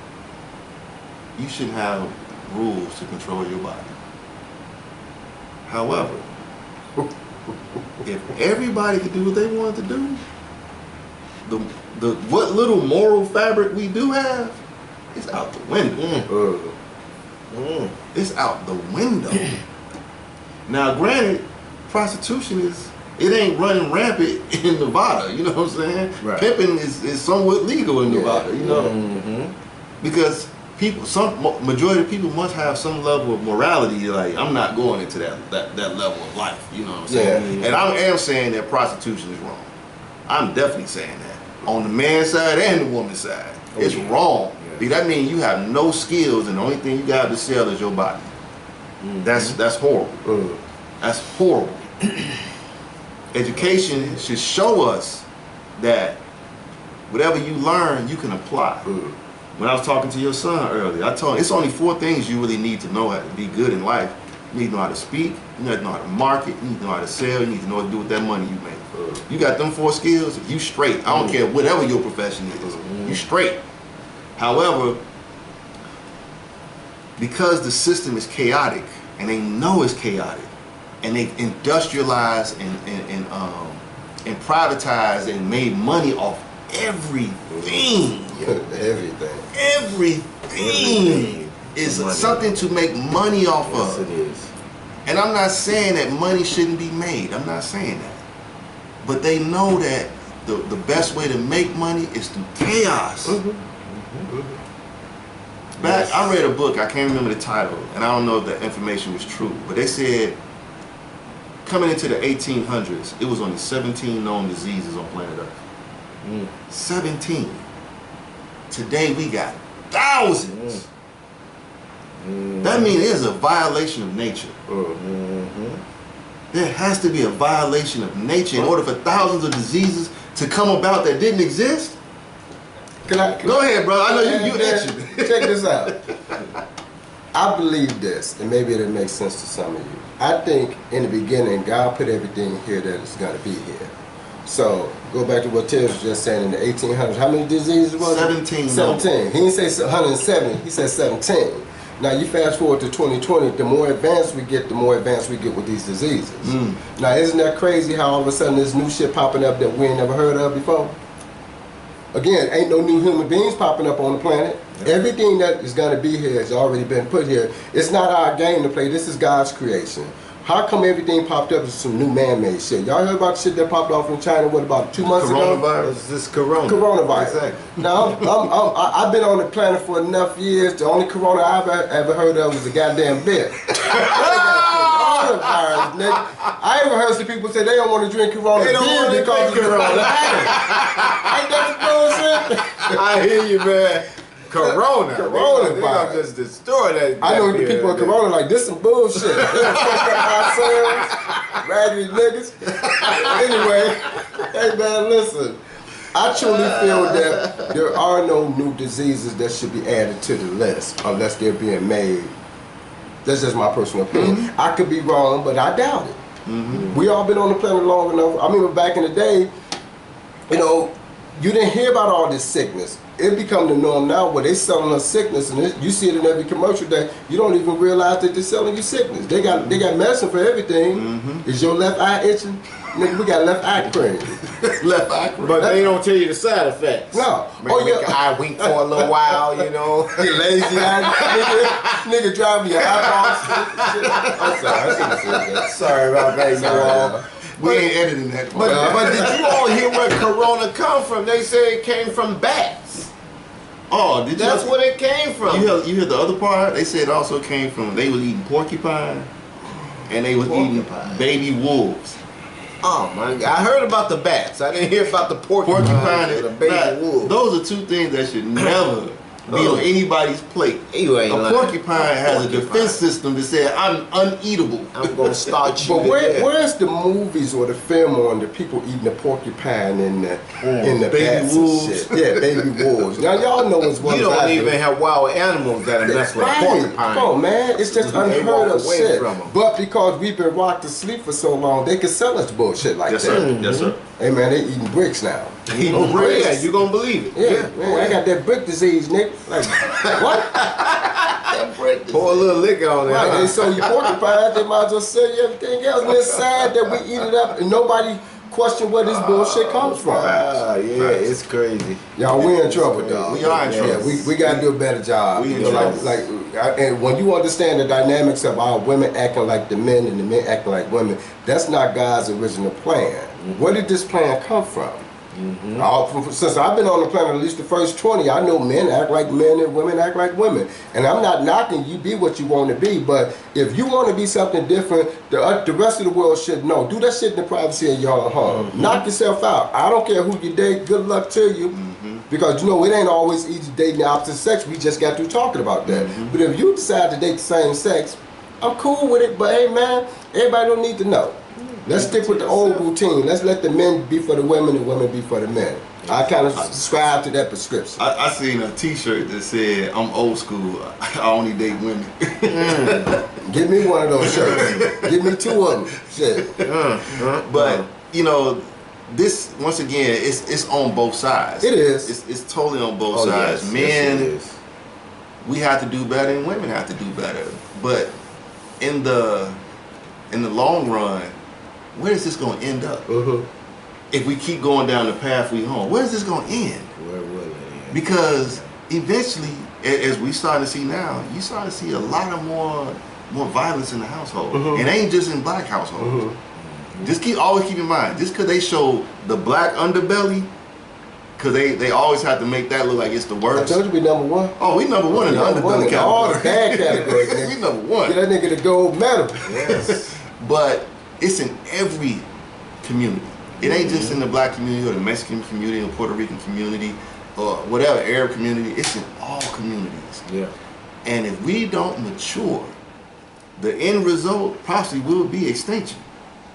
You shouldn't have rules to control your body. However, if everybody could do what they wanted to do, the what little moral fabric we do have is out the window. It's out the window. Now, granted, prostitution it ain't running rampant in Nevada. You know what I'm saying? Right. Pimping is somewhat legal in Nevada. You know, because majority of people must have some level of morality. Like, I'm not going into that level of life. You know what I'm saying? And I am saying that prostitution is wrong. I'm definitely saying that on the man's side and the woman's side. It's wrong. Because that means you have no skills, and the only thing you got to sell is your body. That's horrible. That's horrible. Education should show us that whatever you learn, you can apply. When I was talking to your son earlier, I told him it's only 4 things you really need to know how to be good in life. You need to know how to speak, you need to know how to market, you need to know how to sell, you need to know what to do with that money you make. You got them 4 skills, you straight. I don't care whatever your profession is, you straight. However, because the system is chaotic, and they know it's chaotic, and they industrialized and privatized and made money off everything. Everything is something to make money off of. Yes, it is. And I'm not saying that money shouldn't be made. I'm not saying that. But they know that the best way to make money is through chaos. Back, I read a book, I can't remember the title, and I don't know if the information was true, but they said coming into the 1800s, it was only 17 known diseases on planet Earth. 17. Today we got thousands. That means there's a violation of nature. There has to be a violation of nature in order for thousands of diseases to come about that didn't exist. Go ahead, bro. I know you itching. Check this out. I believe this, and maybe it'll make sense to some of you. I think in the beginning, God put everything here that is going to be here. So, go back to what Ted was just saying in the 1800s. How many diseases was it? 17. 17. He didn't say 170, he said 17. Now, you fast forward to 2020, the more advanced we get, with these diseases. Now, isn't that crazy how all of a sudden there's new shit popping up that we ain't never heard of before? Again, ain't no new human beings popping up on the planet. Everything that is going to be here has already been put here. It's not our game to play. This is God's creation. How come everything popped up as some new man-made shit? Y'all heard about shit that popped off in China, what, about 2 months ago? Coronavirus. This corona. Coronavirus. Exactly. Now, I've been on the planet for enough years. The only corona I've ever heard of was a goddamn beer. Coronavirus, nigga. I ever heard some people say they don't want to drink Corona beer because of Corona. Ain't that the bullshit? I hear you, man. Corona. Corona They gonna just destroy that. I know the people in Corona like, this some bullshit. They done fucked up ourselves, raggedy niggas. Anyway, hey man, listen. I truly feel that there are no new diseases that should be added to the list unless they're being made. That's just my personal opinion. I could be wrong, but I doubt it. We all been on the planet long enough. I mean, back in the day, you know, you didn't hear about all this sickness. It become the norm now where they selling us sickness, and you see it in every commercial that you don't even realize that they're selling you sickness. They got medicine for everything. Is your left eye itching? Nigga, we got left eye cream. Left eye cream. But they don't tell you the side effects. No. Make your eye wink for a little while, you know. You lazy eye nigga driving your eyeballs. I'm sorry, I shouldn't have said that. Sorry about that, you all. We ain't editing that. But did you all hear where Corona come from? They say it came from bats. Oh, did you? That's what it came from. You hear the other part? They said it also came from, they was eating porcupine, and they was eating baby wolves. Oh my God! I heard about the bats. I didn't hear about the porcupine and the baby wolf. Those are 2 things that should never, be on anybody's plate. You ain't A lying. porcupine has a defense system that said, I'm uneatable. I'm gonna start you. But to death. where's the movies or the film on the people eating the porcupine in the Baby bats and wolves. shit? Yeah, baby wolves. Now y'all know as well You as I don't do. even have wild animals that are messing with a Right. porcupine. Come on, man. It's just They unheard walk of away shit. from 'em. But because we've been rocked to sleep for so long, they can sell us bullshit like Yes, that. sir. Yes, sir. Hey, man, they eating bricks now. Oh, bricks. yeah, you gonna believe it. Yeah, man, I got that brick disease, nigga. Like, what? Pour a little liquor on it. Right, huh? they sold you porcupine, they might as well sell you everything else. And it's sad that we eat it up and nobody question where this bullshit comes from. Ah, yeah, it's crazy. Y'all, we in trouble, dog. We are in trouble. Yeah, we got to do a better job. We in You know, trouble. and when you understand the dynamics of our women acting like the men and the men acting like women, that's not God's original plan. Where did this plan come from? Since I've been on the planet, at least the first 20, I know men act like men and women act like women. And I'm not knocking you, be what you want to be, but if you want to be something different, the rest of the world should know. Do that shit in the privacy of your own home. Knock yourself out. I don't care who you date, good luck to you. Because, you know, it ain't always easy dating the opposite sex. We just got through talking about that. But if you decide to date the same sex, I'm cool with it, but hey, man, everybody don't need to know. Let's stick with the old routine. Let's let the men be for the women and women be for the men. I kind of subscribe to that prescription. I seen a T-shirt that said, I'm old school. I only date women. Give me one of those shirts. Give me two of them. Shit. But, you know, this, once again, it's on both sides. It is. It's totally on both Oh, sides. yes, Men, yes, it is. we have to do better and women have to do better. But in the long run, where is this going to end up? If we keep going down the path we on, where is this going to end? Where will it end? Because eventually, as we starting to see now, you start to see a lot of more violence in the household. It ain't just in black households. Just always keep in mind, just because they show the black underbelly, because they always have to make that look like it's the I worst. told you we number one. Oh, we number one in the Number one underbelly in all the category. bad categories, nigga. We number one. Get that nigga the gold medal. Yes. But it's in every community. It ain't just in the black community or the Mexican community or Puerto Rican community or whatever, Arab community. It's in all communities. Yeah. And if we don't mature, the end result possibly will be extinction.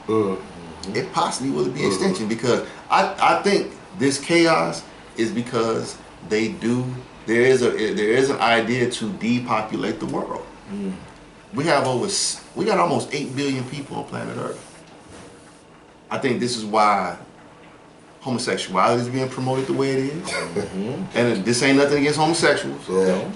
It possibly will be extinction because I think this chaos is because there is an idea to depopulate the world. We got almost 8 billion people on planet Earth. I think this is why homosexuality is being promoted the way it is. And this ain't nothing against homosexuals. Yeah.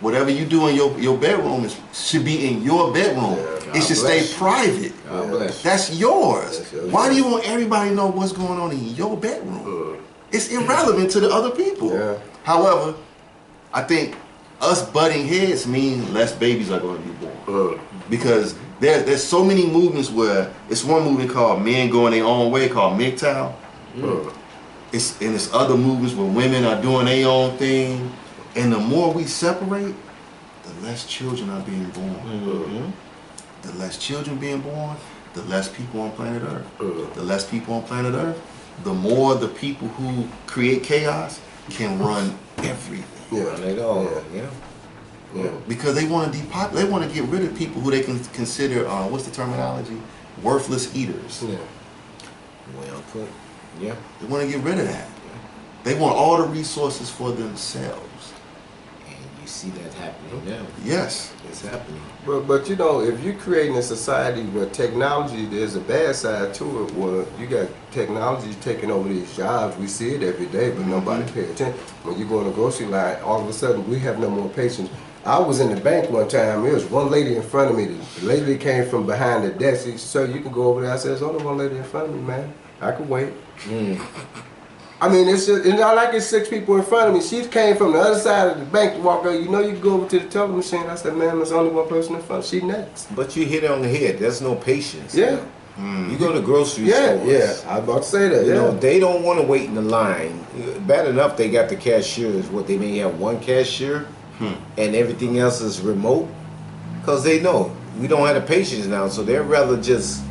Whatever you do in your bedroom should be in your bedroom. Yeah. It should stay private. God bless. That's yours. That's yours. Why do you want everybody to know what's going on in your bedroom? It's irrelevant to the other people. Yeah. However, I think us butting heads mean less babies are going to be born. Because there's so many movements where it's one movement called Men Going Their Own Way called MGTOW. It's other movements where women are doing their own thing. And the more we separate, the less children are being born. The less children being born, the less people on planet Earth. The less people on planet Earth, the more the people who create chaos can run everything. Yeah. They go. Yeah. Because they want to they want to get rid of people who they can consider, what's the terminology? Worthless eaters. Yeah. Well put. Yeah. They want to get rid of that. They want all the resources for themselves. And you see that happening now. Yes. It's happening. But you know, if you're creating a society where technology, there's a bad side to it. Where you got technology taking over these jobs. We see it every day, but nobody pay attention. When you go in the grocery line, all of a sudden we have no more patience. I was in the bank one time. There was one lady in front of me. The lady came from behind the desk. She said, "Sir, you can go over there." I said, "There's only one lady in front of me, man. I can wait." I mean, it's not like it's 6 people in front of me. She came from the other side of the bank to walk over. You know, you can go over to the teller machine. I said, "Man, there's only one person in front. She next." But you hit it on the head. There's no patience. Yeah. You go to grocery Yeah, stores. yeah. I was about to say that. You Yeah. know, they don't want to wait in the line. Bad enough they got the cashiers. What, they may have one cashier and everything else is remote? Because they know we don't have the patience now, so they'd rather just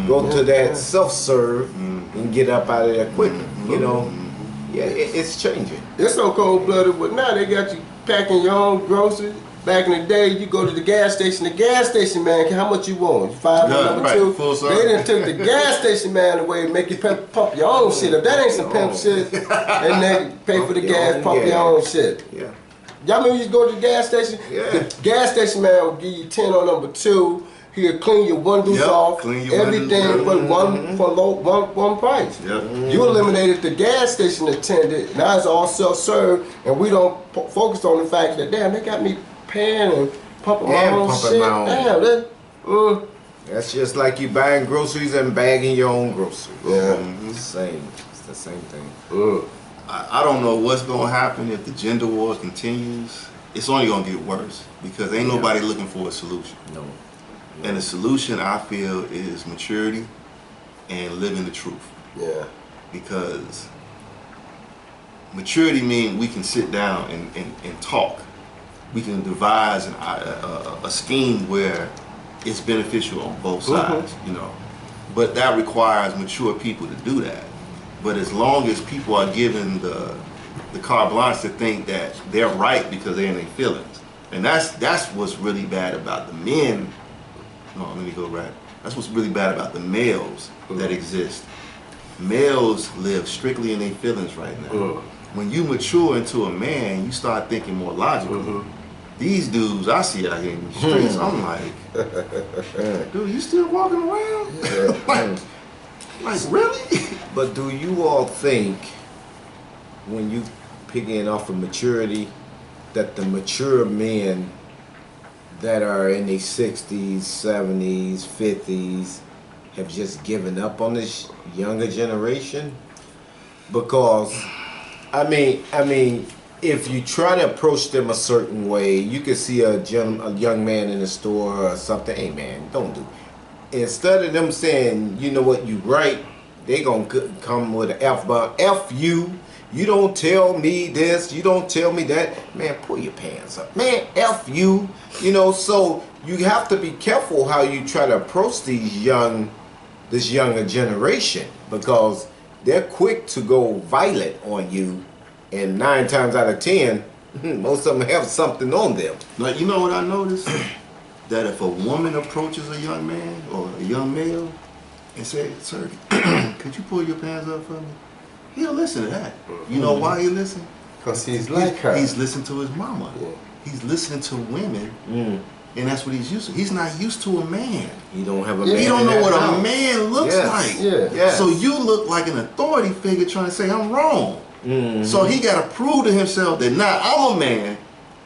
go to that self-serve and get up out of there quicker. You know, yeah, it's changing. It's so cold-blooded, but now they got you packing your own groceries. Back in the day, you go to the gas station man, how much you want? 5 Yeah, on number right, 2. full They service. done took the gas station man away and make you pump your own shit. If that ain't some pimp shit, and they pay for the gas, pump your own shit. Yeah. Y'all remember you go to the gas station? Yeah. The gas station man will give you 10 on number 2. He'll clean your windows Yep, off, clean your everything windows, for one price. Yep. You eliminated the gas station attendant. Now it's all self-serve, and we don't focus on the fact that damn, they got me paying and pumping my And own pumping shit. my own. Damn, that. That's just like you buying groceries and bagging your own groceries. Yeah. It's the same. It's the same thing. I don't know what's gonna happen if the gender war continues. It's only gonna get worse because ain't nobody looking for a solution. No. And the solution, I feel, is maturity and living the truth. Yeah. Because maturity means we can sit down and talk. We can devise a scheme where it's beneficial on both sides, you know. But that requires mature people to do that. But as long as people are given the carte blanche to think that they're right because they're in their feelings, and that's what's really bad about the men. No, let me go right. That's what's really bad about the males that exist. Males live strictly in their feelings right now. When you mature into a man, you start thinking more logically. These dudes I see out here in the streets, I'm like, dude, you still walking around? like really? But do you all think, when you picking off of maturity, that the mature men that are in their 60s, 70s, 50s have just given up on this younger generation? Because, I mean, if you try to approach them a certain way, you could see a young man in the store or something. Hey man, don't do. Instead of them saying, you know what, you right, they gonna come with an F-bomb. F you. You don't tell me this, you don't tell me that. Man, pull your pants up. Man, F you. You know, so you have to be careful how you try to approach this younger generation, because they're quick to go violent on you, and 9 times out of 10, most of them have something on them. Like, you know what I noticed? That if a woman approaches a young man or a young male and say, sir, could you pull your pants up for me? He'll listen to that. You know why he listen? Because he's like her. He's listening to his mama. Yeah. He's listening to women, and that's what he's used to. He's not used to a man. You don't have a Yeah, man. He don't in know that what house. a man looks Yes. like. Yeah. Yes. So you look like an authority figure trying to say I'm wrong. So he got to prove to himself that now I'm a man,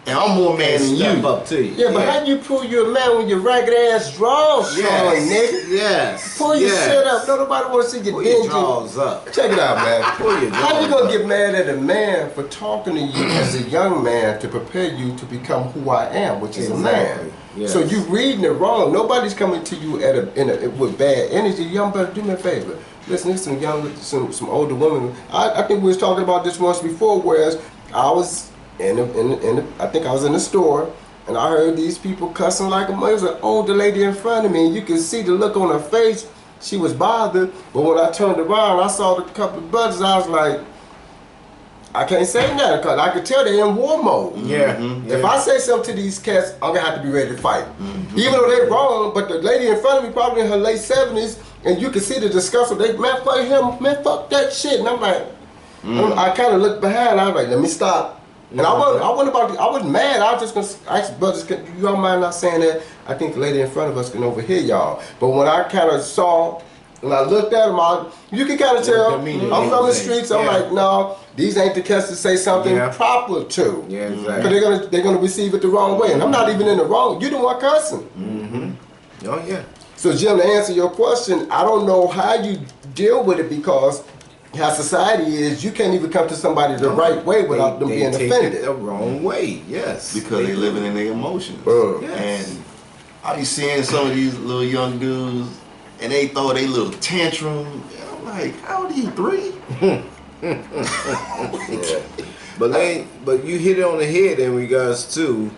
and I'm more man than Step you. up to you. Yeah, but how do you prove you're a man when your ragged ass drawers showing, nigga? Yes. Pull your yes. shit up. No, nobody want to see your Pull your dingy. drawers up. Check it out, man. Pull your How you drawers gonna up. get mad at a man for talking to you as a young man to prepare you to become who I am, which is a man? Exactly. Yes. So you reading it wrong. Nobody's coming to you with bad energy. Young brother, do me a favor. Listen, there's some older women. I think we was talking about this once before. Whereas I was I think I was in the store, and I heard these people cussing like a mother. There was an older lady in front of me, and you could see the look on her face. She was bothered. But when I turned around, I saw the couple of brothers. I was like, I can't say nothing because I could tell they're in war mode. Yeah. If I say something to these cats, I'm gonna have to be ready to fight. Even though they're wrong, but the lady in front of me probably in her late 70s, and you can see the disgust. They, man, fuck him, man, fuck that shit. And I'm like, I kind of looked behind. I was like, let me stop. And I wasn't mad. I was just gonna ask brothers, you don't mind not saying that? I think the lady in front of us can overhear y'all. But when I kind of saw, and I looked at them, you can kind of tell. I'm from the streets. I'm like, no, these ain't the cats to say something proper to. Yeah, exactly. Because they're gonna receive it the wrong way, and I'm not even in the wrong. You the one cussing. Oh yeah. So Jim, to answer your question, I don't know how you deal with it, because how society is, you can't even come to somebody the right way without them being take offended. it the wrong way. Yes. Because they living in their emotions. Yes. And I be seeing some of these little young dudes, and they throw their little tantrum. And I'm like, how old are you, 3? But you hit it on the head in regards to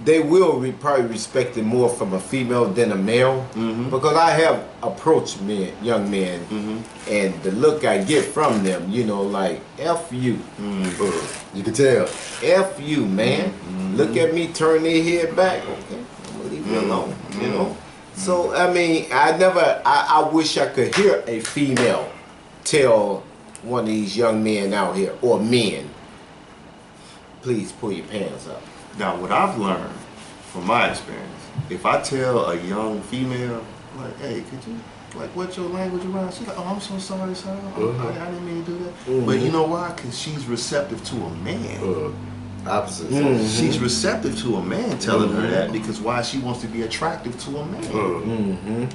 they will probably respect it more from a female than a male. Because I have approached young men, and the look I get from them, you know, like F you. You can tell. F you, man. Look at me, turn their head back. Okay, I'm gonna leave you alone. You know. So I mean, I wish I could hear a female tell one of these young men out here, or men, please pull your pants up. Now, what I've learned from my experience, if I tell a young female, like, hey, could you, like, what's your language around? She's like, oh, I'm so sorry, sir. I didn't mean to do that. But you know why? Because she's receptive to a man. Opposite. She's receptive to a man telling her that, because why? She wants to be attractive to a man.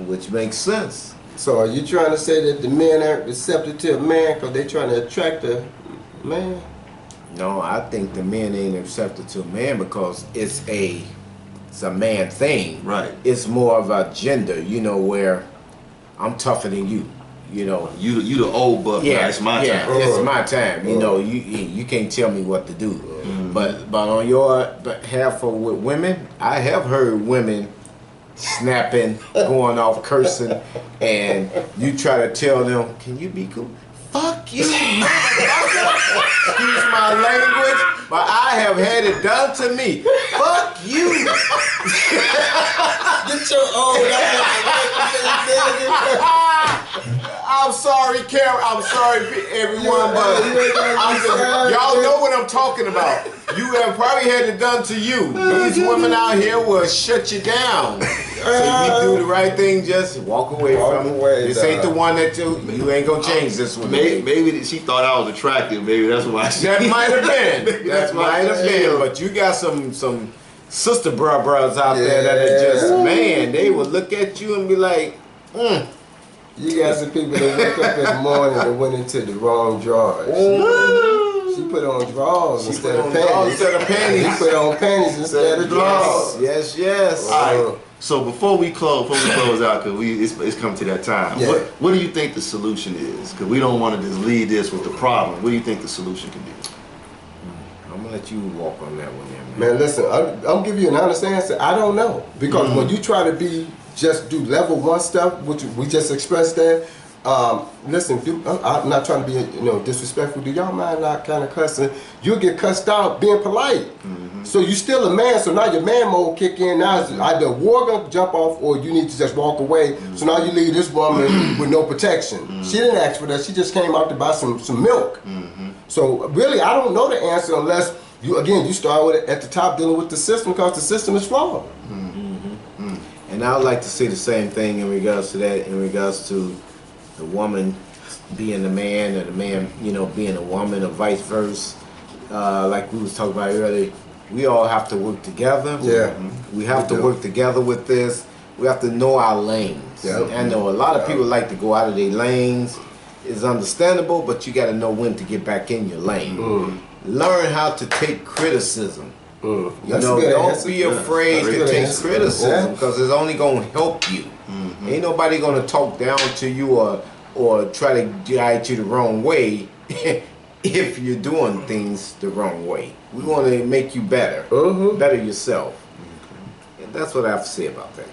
Which makes sense. So are you trying to say that the men aren't receptive to a man because they're trying to attract a man? No, I think the men ain't receptive to a man because it's a man thing. Right. It's more of a gender, you know, where I'm tougher than you. You know. You the old buck. Yeah, It's my time. It's my time. You know, you can't tell me what to do. But on your behalf of with women, I have heard women snapping, going off, cursing, and you try to tell them, "Can you be cool?" Fuck you, motherfucker. Excuse my language, but I have had it done to me. Fuck you. Get your old I'm sorry, Karen. I'm sorry, everyone, but y'all know what I'm talking about. You have probably had it done to you. These women out here will shut you down. So you do the right thing, just walk away from it. This ain't the one that you ain't gonna change this one. Maybe she thought I was attractive. Maybe that's why she. That might have been. That might have been. But you got some sister bras out there that are just, man, they will look at you and be like, You got some people that wake up in the morning and went into the wrong drawers. She put on drawers instead of panties. He put on panties instead of drawers. Yes. All right. So before we close out, because it's come to that time. Yeah. What do you think the solution is? Because we don't want to just leave this with the problem. What do you think the solution can be? I'm gonna let you walk on that one, man. Man, listen, I'll give you an honest answer. I don't know, because when you try to just do level one stuff, which we just expressed there. Listen, I'm not trying to be disrespectful. Do y'all mind not kind of cussing? You'll get cussed out being polite. So you still a man. So now your man mode kick in. Now it's either war gonna jump off or you need to just walk away. So now you leave this woman with no protection. She didn't ask for that. She just came out to buy some milk. So really, I don't know the answer unless you start with it at the top, dealing with the system, because the system is flawed. And I would like to say the same thing in regards to that, in regards to the woman being the man and the man, being a woman, or vice versa. Like we was talking about earlier, we all have to work together. Yeah. We have to work together with this. We have to know our lanes. Yeah. I know a lot of people like to go out of their lanes. It's understandable, but you got to know when to get back in your lane. Learn how to take criticism. Don't be afraid to take criticism, because it's only going to help you. Ain't nobody going to talk down to you or try to guide you the wrong way if you're doing things the wrong way. We want to make you better, better yourself. And that's what I have to say about that.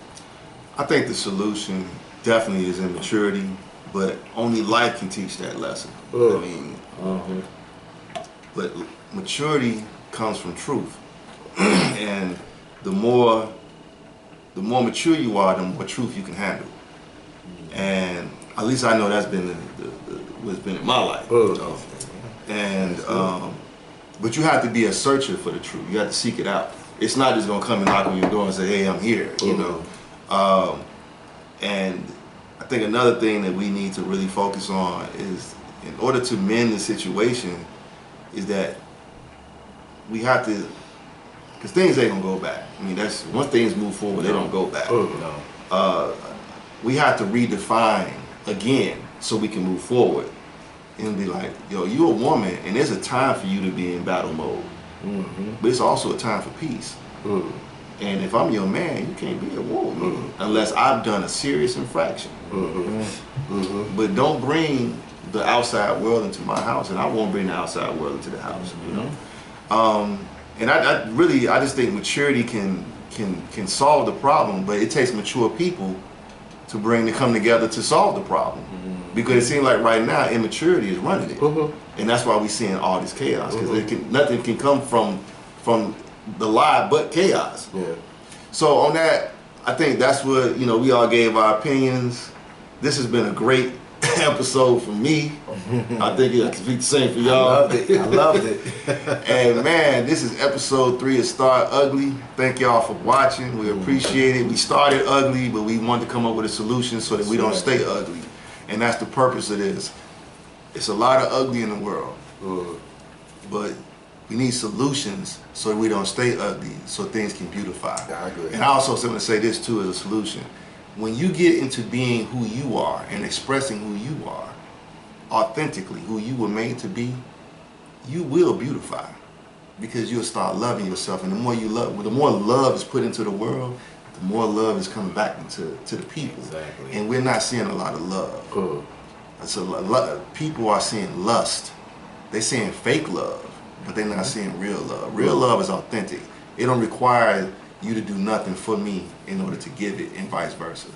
I think the solution definitely is in maturity, but only life can teach that lesson. I mean, but maturity comes from truth. And the more mature you are, the more truth you can handle. And at least I know that's been what's been in my life. And but you have to be a searcher for the truth. You have to seek it out. It's not just gonna come and knock on your door and say, "Hey, I'm here." And I think another thing that we need to really focus on is, in order to mend the situation, is that we have to. Because things ain't gonna go back. I mean, that's once things move forward, they don't go back. We have to redefine again so we can move forward and be like, yo, you're a woman, and there's a time for you to be in battle mode, but it's also a time for peace. And if I'm your man, you can't be at war with me unless I've done a serious infraction. But don't bring the outside world into my house, and I won't bring the outside world into the house. And I just think maturity can solve the problem, but it takes mature people to come together to solve the problem. Because it seems like right now immaturity is running it, and that's why we're seeing all this chaos. Because nothing can come from the lie but chaos. Yeah. So on that, I think that's what we all gave our opinions. This has been a great episode for me. I think it could be the same for y'all. I loved it. And man, this is episode 3 of Start Ugly. Thank y'all for watching. We appreciate it. We started ugly, but we wanted to come up with a solution so that we don't stay ugly. And that's the purpose of this. It's a lot of ugly in the world, but we need solutions so that we don't stay ugly, so things can beautify. I agree. And I also want to say this too as a solution. When you get into being who you are and expressing who you are, authentically who you were made to be, you will beautify, because you'll start loving yourself. And the more you love, the more love is put into the world, the more love is coming back into the people. Exactly. And we're not seeing a lot of love. It's a lot, people are seeing lust. They're seeing fake love, but they're not seeing real love. Real love is authentic. It don't require you to do nothing for me in order to give it, and vice versa.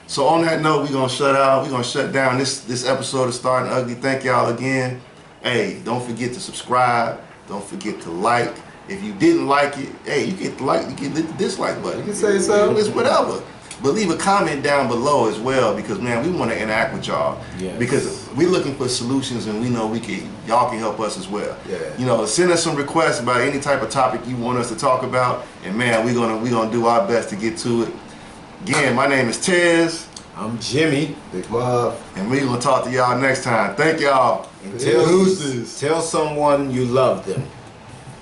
So on that note, we're gonna shut down this episode of Starting Ugly. Thank y'all again. Hey, don't forget to subscribe. Don't forget to like. If you didn't like it, hey, you get the like, you get the dislike button. You can say so. It's whatever. But leave a comment down below as well, because man, we want to interact with y'all. Yes. Because we're looking for solutions, and we know y'all can help us as well. Yeah. Send us some requests about any type of topic you want us to talk about, and man, we're gonna do our best to get to it. Again, my name is Tez. I'm Jimmy. Big Mob. And we're gonna talk to y'all next time. Thank y'all. And tell someone you love them.